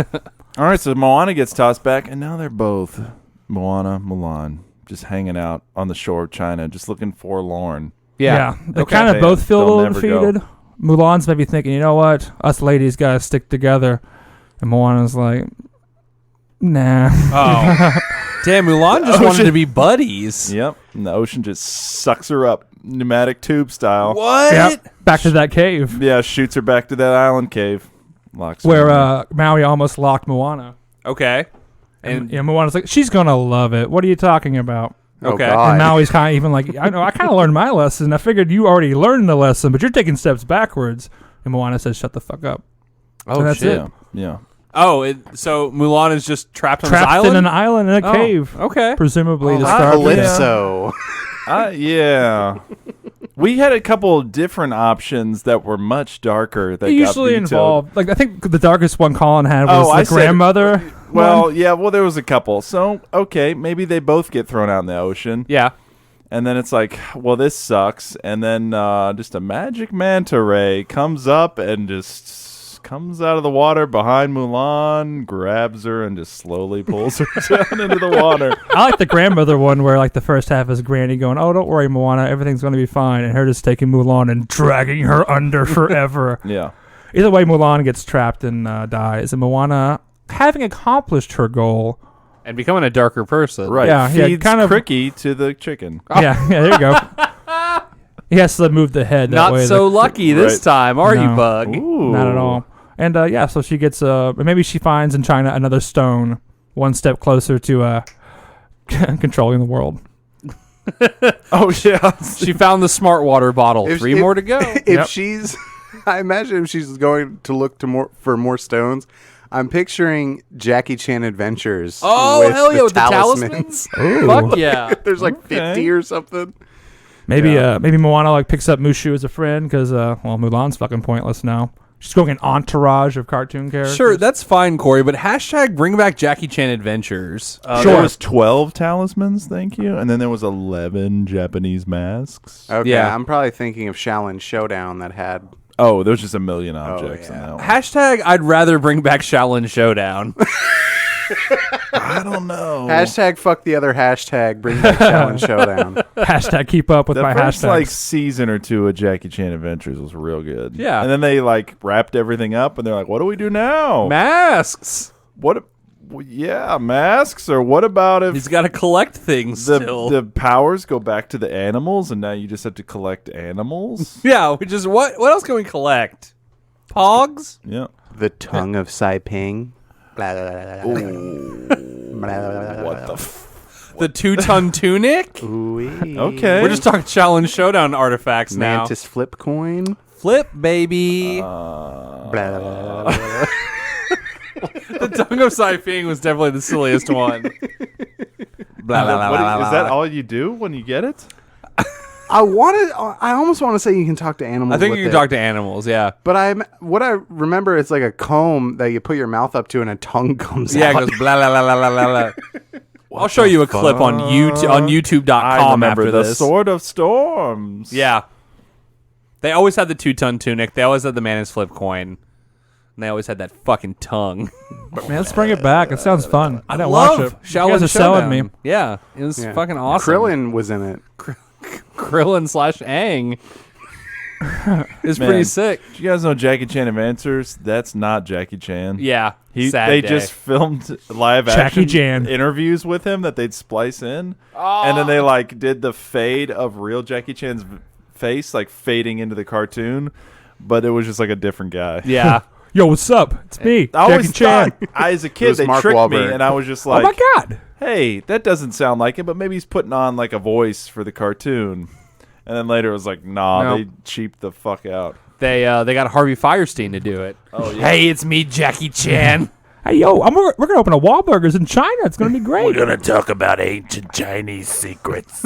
All right, so Moana gets tossed back, and now they're both Moana, Mulan, just hanging out on the shore of China, just looking forlorn. Yeah. They Okay. kind of both feel a They'll little never go. defeated. Mulan's maybe thinking, you know what? Us ladies gotta stick together. And Moana's like, nah. Oh. Damn, Mulan just wanted to be buddies. Yep. And the ocean just sucks her up, pneumatic tube style. What? Yep. Back to that cave Yeah, shoots her back to that island cave. Locks her where in. Maui almost locked Moana. Okay. And And Moana's like, she's gonna love it. What are you talking about? Oh, Okay. God. And Maui's kind of even like, I know, I kind of learned my lesson. I figured you already learned the lesson, but you're taking steps backwards. And Moana says, shut the fuck up. oh, So that's shit. it. Yeah. Oh, so Mulan is just trapped on this Trapped island? in an island in a Oh, cave. Okay. Presumably to Oh, starve to death. Calypso. Yeah. We had a couple of different options that were much darker. That They got usually vetoed. involve, like, I think the darkest one Colin had was I the said- grandmother. Well, one. yeah, well, there was a couple. So, okay, maybe they both get thrown out in the ocean. Yeah. And then it's like, well, this sucks. And then just a magic manta ray comes up and just comes out of the water behind Mulan, grabs her, and just slowly pulls her down into the water. I like the grandmother one where, like, the first half is Granny going, oh, don't worry, Moana, everything's going to be fine. And her just taking Mulan and dragging her under forever. Yeah. Either way, Mulan gets trapped and dies. And Moana, having accomplished her goal, And becoming a darker person. Right. Yeah, Feeds kind of- Cricky to the chicken. yeah, there you go. He has to move the head that Not way. so lucky this Right. time, are you, No. Bug? Ooh. Not at all. And so she gets maybe she finds in China another stone, one step closer to controlling the world. Oh, yeah. She found the smart water bottle. If- Three if- more to go. If Yep. she's, I imagine if she's going to look for more stones, I'm picturing Jackie Chan Adventures. Oh, with hell yeah, the with the talismans. Ooh. Fuck yeah. There's like Okay. 50 or something. Maybe Yeah. maybe Moana like picks up Mushu as a friend because Mulan's fucking pointless now. She's going an entourage of cartoon characters. Sure, that's fine, Corey, but hashtag bring back Jackie Chan Adventures. Sure. There was 12 talismans, thank you. And then there was 11 Japanese masks. Okay, Yeah. I'm probably thinking of Shaolin Showdown that had. Oh, there was just a million objects in yeah. that one. Hashtag I'd rather bring back Shaolin Showdown. I don't know. Hashtag fuck the other hashtag, bring back Shaolin Showdown. Hashtag keep up with The my first hashtags. like season or two of Jackie Chan Adventures was real good. Yeah. And then they like wrapped everything up and they're like, what do we do now? Masks. What yeah, masks or what about if He's got to collect things still. the powers go back to the animals and now you just have to collect animals? Yeah, which is what else can we collect? Pogs? Yeah. The tongue of Saiping. Blah, blah, blah, blah, blah. What the The 2-ton tunic? Ooh-wee. Okay. We're just talking Shaolin Showdown artifacts now. Mantis flip coin. Flip, baby. Blah, blah, blah, blah, blah. The tongue of Saiping was definitely the silliest one. Blah, blah, blah, What- blah, blah, is that blah. all you do when you get it? I almost want to say you can talk to animals. I think with you can it. talk to animals, yeah. But what I remember is like a comb that you put your mouth up to and a tongue comes Yeah, out. it goes blah, blah, blah, blah, blah, blah. I'll show you a clip on YouTube, on I YouTube.com remember after the this. Sword of Storms. Yeah. They always had the 2-ton tunic. They always had the Manus flip coin. And they always had that fucking tongue. Man, let's bring it back. It sounds fun. I don't love watch it. Shaolin You guys are selling Showdown. me. Yeah, it was Yeah. fucking awesome. Krillin was in it. Krillin/Aang is Man. pretty sick. Do you guys know Jackie Chan Adventures? That's not Jackie Chan. Yeah, They sad day. just filmed live Jackie action Chan. interviews with him that they'd splice in, and then they like did the fade of real Jackie Chan's face, like fading into the cartoon, but it was just like a different guy. Yeah. Yo, what's up? It's me, I always Jackie Chan. thought, as a It kid, was they Mark tricked me, Wahlberg. and I was just Oh like, my god! hey, that doesn't sound like it, but maybe he's putting on like a voice for the cartoon. And then later it was like, nah, Nope. they cheaped the fuck out. They got Harvey Firestein to do it. Oh, yeah. Hey, it's me, Jackie Chan. Hey, yo, we're gonna open a Wahlburgers in China. It's gonna be great. Gonna talk about ancient Chinese secrets.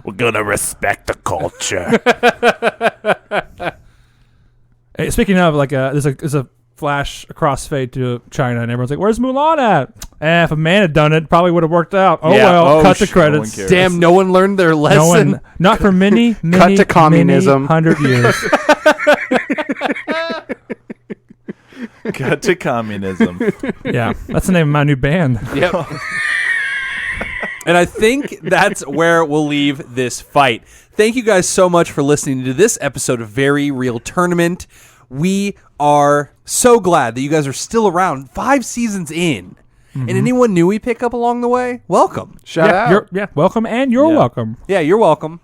We're gonna respect the culture. Hey, speaking of, like, there's a flash, a crossfade to China, and everyone's like, "Where's Mulan at?" If a man had done it, probably would have worked out. Oh Yeah. well, Oh, cut the no one credits. cares. Damn, no one learned their No lesson. one, not for many, many, to communism. many 100 years. Cut to communism. Yeah, that's the name of my new band. Yep. And I think that's where we'll leave this fight. Thank you guys so much for listening to this episode of Very Real Tournament. We are so glad that you guys are still around 5 seasons in. And anyone new we pick up along the way, welcome. Shout out. Welcome, and you're Yeah. welcome. Yeah, you're welcome.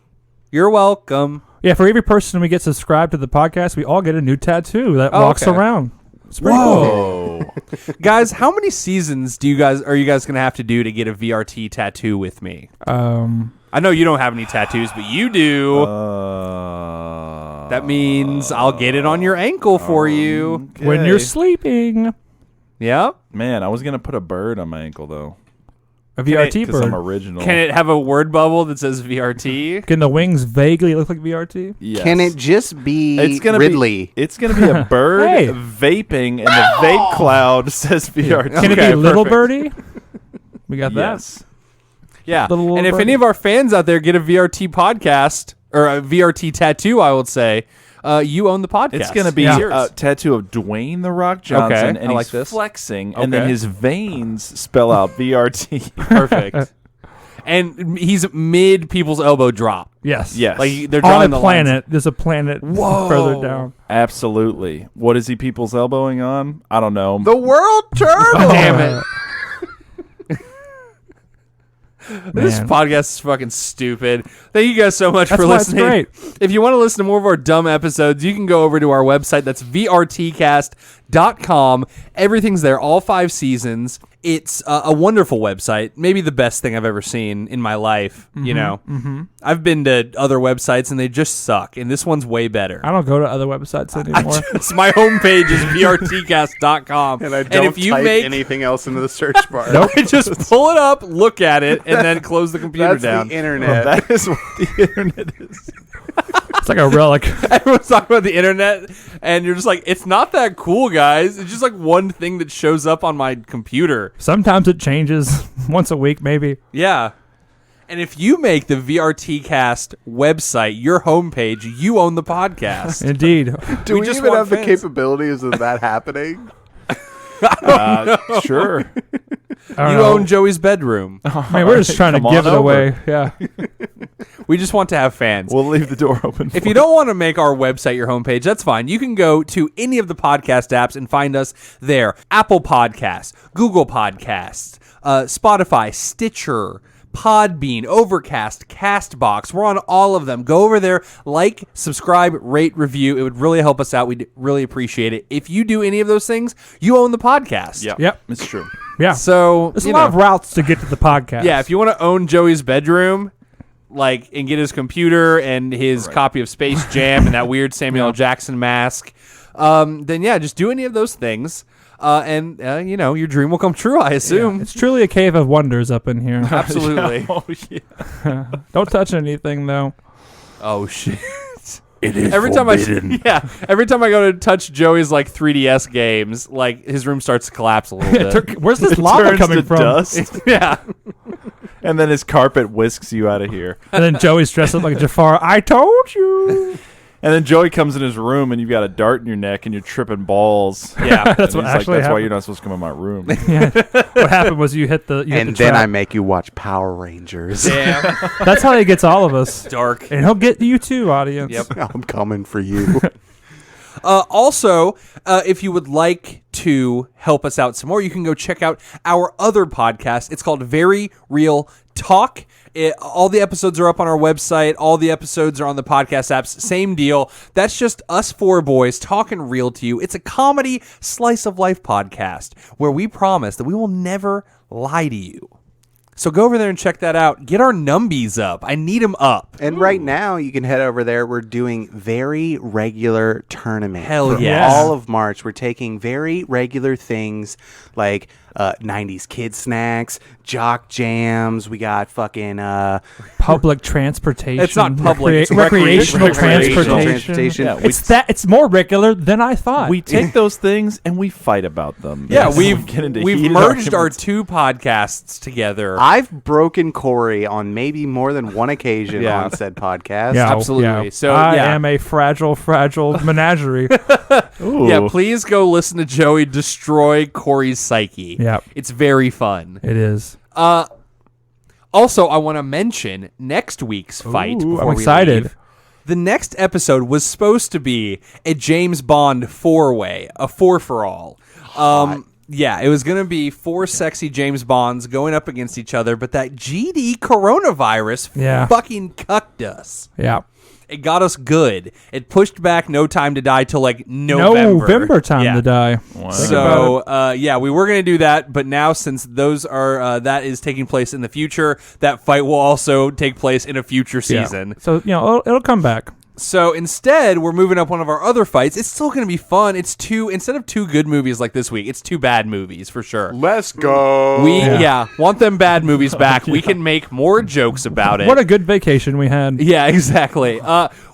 You're welcome. Yeah, for every person we get subscribed to the podcast, we all get a new tattoo that Oh, walks okay. around. It's pretty cool. Oh. Guys, how many seasons are you guys going to have to do to get a VRT tattoo with me? I know you don't have any tattoos, but you do. That means I'll get it on your ankle for you. When Okay. you're sleeping, Yep. Man, I was going to put a bird on my ankle, though. a VRT Because I'm bird. original. Can it have a word bubble that says VRT? Can the wings vaguely look like VRT? Yes. Can it just be It's gonna Ridley? Be, it's going to be a bird Hey. vaping, and the vape cloud says VRT. Can it Okay, be Little perfect. Birdie? We got Yes. Yeah. Little And if birdie. any of our fans out there get a VRT podcast or a VRT tattoo, I would say, you own the podcast. It's going to be Yeah. a tattoo of Dwayne The Rock Johnson, I and like he's this. flexing, and then Okay. his veins spell out VRT. perfect. And he's mid people's elbow drop. Yes. Yes. Like they're On drawing a the planet. lines. There's a planet Whoa. further down. Absolutely. What is he people's elbowing on? I don't know. The world turtle. Damn it. This Man. podcast is fucking stupid. Thank you guys so much That's for why it's listening. great. If you want to listen to more of our dumb episodes, you can go over to our website. That's vrtcast.com. Everything's there, all 5 seasons. It's a wonderful website. Maybe the best thing I've ever seen in my life. You know, I've been to other websites and they just suck. And this one's way better. I don't go to other websites anymore. It's my homepage is vrtcast.com. And I don't if you type make anything else into the search bar. just pull it up, look at it, and then close the computer That's down. the internet. That is what the internet is. It's like a relic. Everyone's talking about the internet, and you're just like, it's not that cool, guys. It's just like one thing that shows up on my computer. Sometimes it changes once a week, maybe. Yeah. And if you make the VRTcast website your homepage, you own the podcast. Indeed. Do We we just even want have the fans. capabilities of that happening? Sure. I don't You know. own Joey's bedroom. Man, we're just trying to Come give on it over. away. Yeah. We just want to have fans. We'll leave the door open. If you don't want to make our website your homepage, that's fine. You can go to any of the podcast apps and find us there. Apple Podcasts, Google Podcasts, Spotify, Stitcher, Podbean, Overcast, Castbox. We're on all of them. Go over there, like, subscribe, rate, review. It would really help us out. We'd really appreciate it. If you do any of those things, you own the podcast. Yep. It's true. Yeah. So There's a you lot know. of routes to get to the podcast. Yeah, if you want to own Joey's bedroom, like, and get his computer and his copy of Space Jam and that weird Samuel L. Jackson mask, then yeah, just do any of those things, and you know, your dream will come true. I assume. It's truly a cave of wonders up in here. Absolutely. Oh, yeah. Don't touch anything, though. Oh shit. It is Every forbidden. every time I go to touch Joey's like 3DS games, like his room starts to collapse a little bit. Where's this It lava turns coming to from? dust. Yeah. And then his carpet whisks you out of here. And then Joey's dressed up like Jafar. I told you. And then Joey comes in his room, and you've got a dart in your neck, and you're tripping balls. Yeah. That's And what he's actually That's why happened. you're not supposed to come in my room. Yeah. What happened was you hit the And then I make you watch Power Rangers. Damn. That's how he gets all of us. Dark. And he'll get you too, audience. Yep. I'm coming for you. Also, if you would like to help us out some more, you can go check out our other podcast. It's called Very Real Talk. All the episodes are up on our website. All the episodes are on the podcast apps. Same deal. That's just us four boys talking real to you. It's a comedy slice of life podcast where we promise that we will never lie to you. So go over there and check that out. Get our numbies up. I need them up. And right now, you can head over there. We're doing very regular tournament. Hell for yes. all of March. We're taking very regular things like 90s kid snacks, jock jams. We got fucking Public transportation. It's not public, it's recreational recreational transportation. Yeah, It's more regular than I thought. We take those things and we fight about them. Yeah, Yes. we've Get into merged heated our arguments. two podcasts together. I've broken Corey on maybe more than one occasion Yeah. on said podcast. Yeah, Absolutely. yeah. So, I yeah. am a fragile menagerie. Ooh. Yeah, please go listen to Joey destroy Corey's psyche. Yep. It's very fun. It is. Also, I want to mention next week's fight. Ooh, before I'm we excited. leave. The next episode was supposed to be a James Bond four-way, a four-for-all. Yeah, it was going to be four sexy James Bonds going up against each other, but that GD coronavirus fucking cucked us. Yeah. It got us good. It pushed back No Time to Die till like November. Time Yeah. to die. Wow. So yeah, we were going to do that, but now since those are that is taking place in the future, that fight will also take place in a future season. Yeah. So, it'll come back. So instead, we're moving up one of our other fights. It's still going to be fun. It's instead of two good movies like this week, it's two bad movies for sure. Let's go. We want them bad movies back. We can make more jokes about it. What a good vacation we had. Yeah, exactly.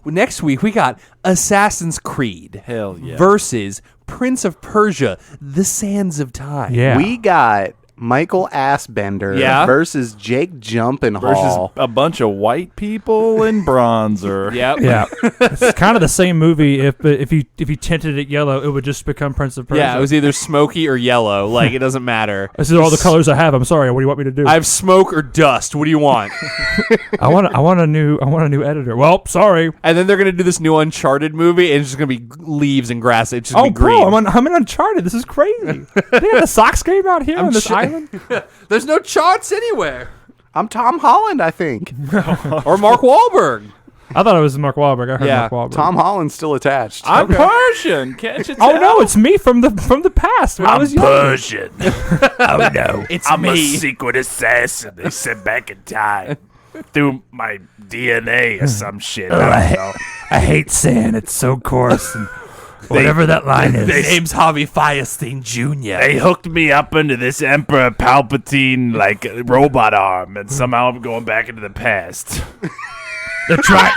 Next week we got Assassin's Creed Hell yeah. versus Prince of Persia: The Sands of Time. Yeah. We got Michael Assbender versus Jake Jumpin' Versus Hall. a bunch of white people in bronzer. Yep. Yeah. It's kind of the same movie. If you tinted it yellow, it would just become Prince of Persia. Yeah, it was either smoky or yellow. Like, it doesn't matter. This is all the colors I have. I'm sorry. What do you want me to do? I have smoke or dust. What do you want? I want a new editor. Well, sorry. And then they're gonna do this new Uncharted movie, and it's just gonna be leaves and grass. It's just gonna be green. bro, I'm in Uncharted. This is crazy. They got the Sox game out here on this island. There's no charts anywhere. I'm Tom Holland, I think. Or Mark Wahlberg. I thought it was Mark Wahlberg. I heard Yeah. Mark Wahlberg. Tom Holland's still attached. I'm Persian. Can't you tell? Oh no, it's me from the past when I I'm was young. Persian. Oh no, I'm me. a secret assassin. They sent back in time through my DNA or some shit. I don't know. I hate sand. It's so coarse. And whatever that line is. They- Name's Javi Firestein Jr. They hooked me up into this Emperor Palpatine like robot arm, and somehow I'm going back into the past. They're trying.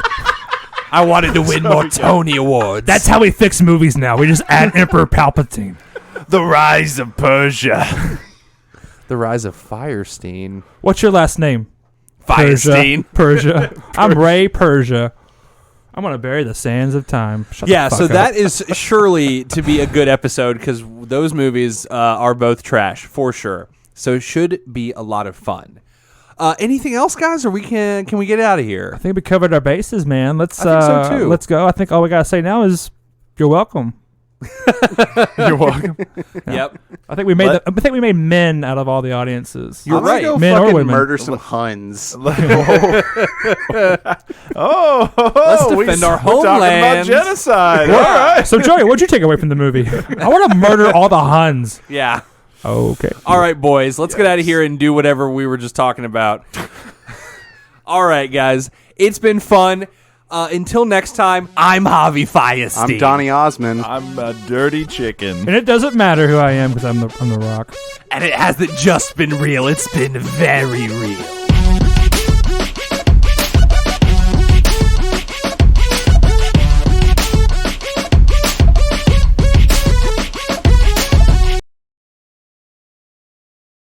I wanted to win more Tony Awards. That's how we fix movies now. We just add Emperor Palpatine. The rise of Persia. the rise of Firestein. What's your last name? Firestein. Persia. I'm Ray Persia. I'm gonna bury the sands of time. Shut Yeah, the so fuck that up. is surely to be a good episode because those movies are both trash for sure. So it should be a lot of fun. Anything else, guys, or can we get out of I here? think we covered our bases, man. Let's I think so, too. Let's go. I think all we gotta say now is you're welcome. You're welcome. Yep. I think we made men out of all the audiences. You're I'm gonna right. Go Men or fucking women. murder some Huns. Oh, Let's defend our We're talking about homeland. genocide. All right. So Joey, what'd you take away from the movie? I want to murder all the Huns. Yeah. Okay. All right, boys, let's get out of here and do whatever we were just talking about. All right, guys, it's been fun. Until next time, I'm Javi Firestein. I'm Donny Osmond. I'm a dirty chicken. And it doesn't matter who I am because I'm the Rock. And it hasn't just been real, it's been very real.